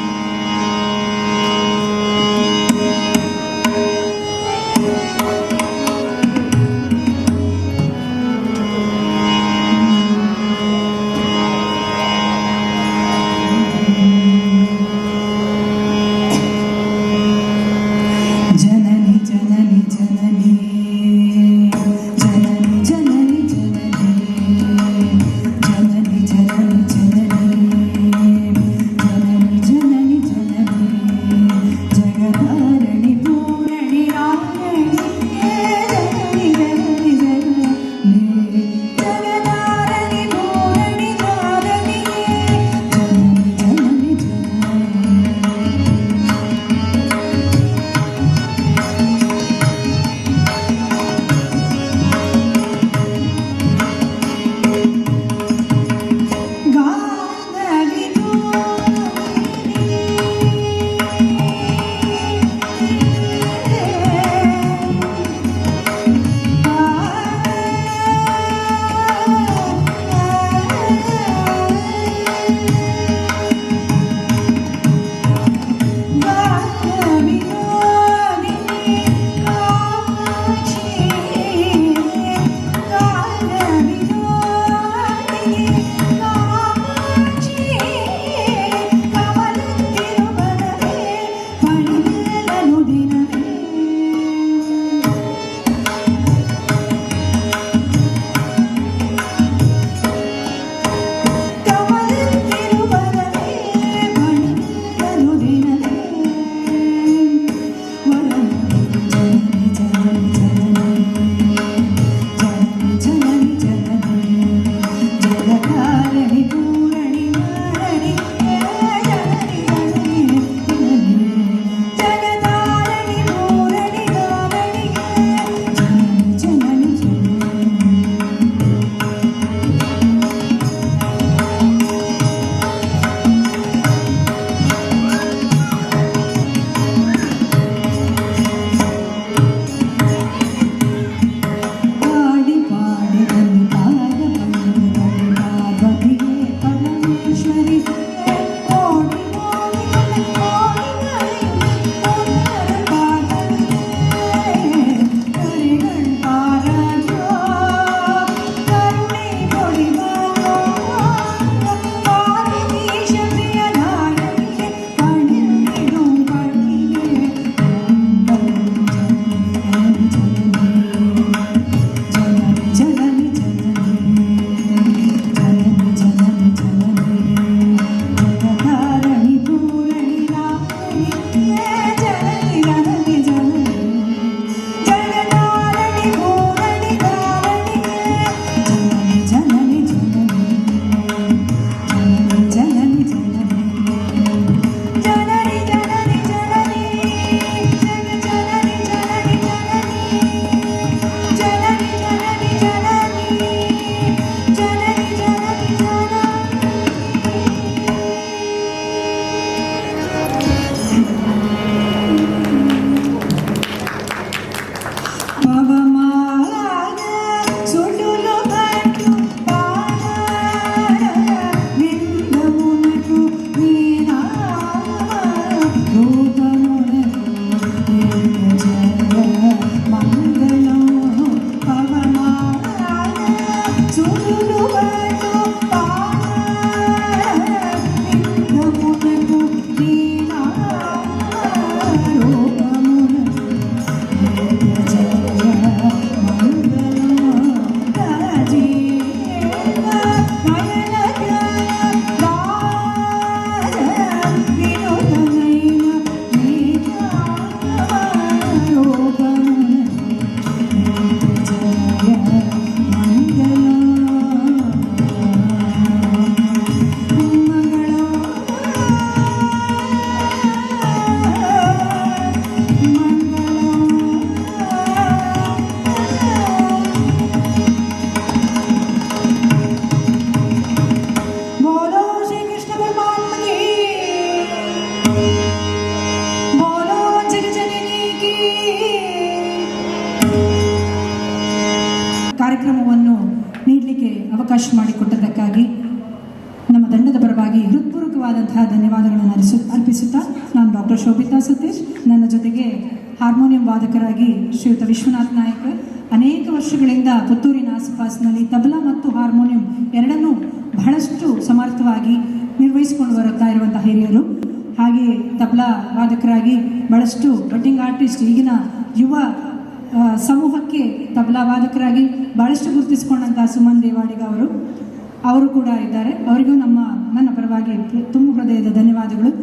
ಪರವಾಗಿ ನಮ್ಮ ತಂಡದ ಪರವಾಗಿ ಹೃತ್ಪೂರ್ವಕವಾದಂತಹ ಧನ್ಯವಾದಗಳನ್ನು ಅರ್ಪಿಸುತ್ತಾ ನಾನು ಡಾಕ್ಟರ್ ಶೋಭಿತಾ ಸತೀಶ್, ನನ್ನ ಜೊತೆಗೆ ಹಾರ್ಮೋನಿಯಂ ವಾದಕರಾಗಿ ಶ್ರೀಯುತ ವಿಶ್ವನಾಥ್ ನಾಯಕ್, ಅನೇಕ ವರ್ಷಗಳಿಂದ ಪುತ್ತೂರಿನ ಆಸುಪಾಸಿನಲ್ಲಿ ತಬಲಾ ಮತ್ತು ಹಾರ್ಮೋನಿಯಂ ಎರಡನ್ನೂ ಬಹಳಷ್ಟು ಸಮರ್ಥವಾಗಿ ನಿರ್ವಹಿಸಿಕೊಂಡು ಬರುತ್ತಾ ಇರುವಂತಹ ಹಿರಿಯರು. ಹಾಗೆ ತಬಲಾ ವಾದಕರಾಗಿ ಬಹಳಷ್ಟು ಬಡ್ಡಿಂಗ್ ಆರ್ಟಿಸ್ಟ್ ಈಗಿನ ಯುವ ಸಮೂಹಕ್ಕೆ ತಬಲಾ ವಾದಕರಾಗಿ ಬಹಳಷ್ಟು ಗುರುತಿಸಿಕೊಂಡಂತಹ ಸುಮನ್ ದೇವಾಡಿಗ ಅವರು ಕೂಡ ಇದ್ದಾರೆ. ಅವರಿಗೂ ನನ್ನ ಪರವಾಗಿ ತುಂಬ ಹೃದಯದ ಧನ್ಯವಾದಗಳು.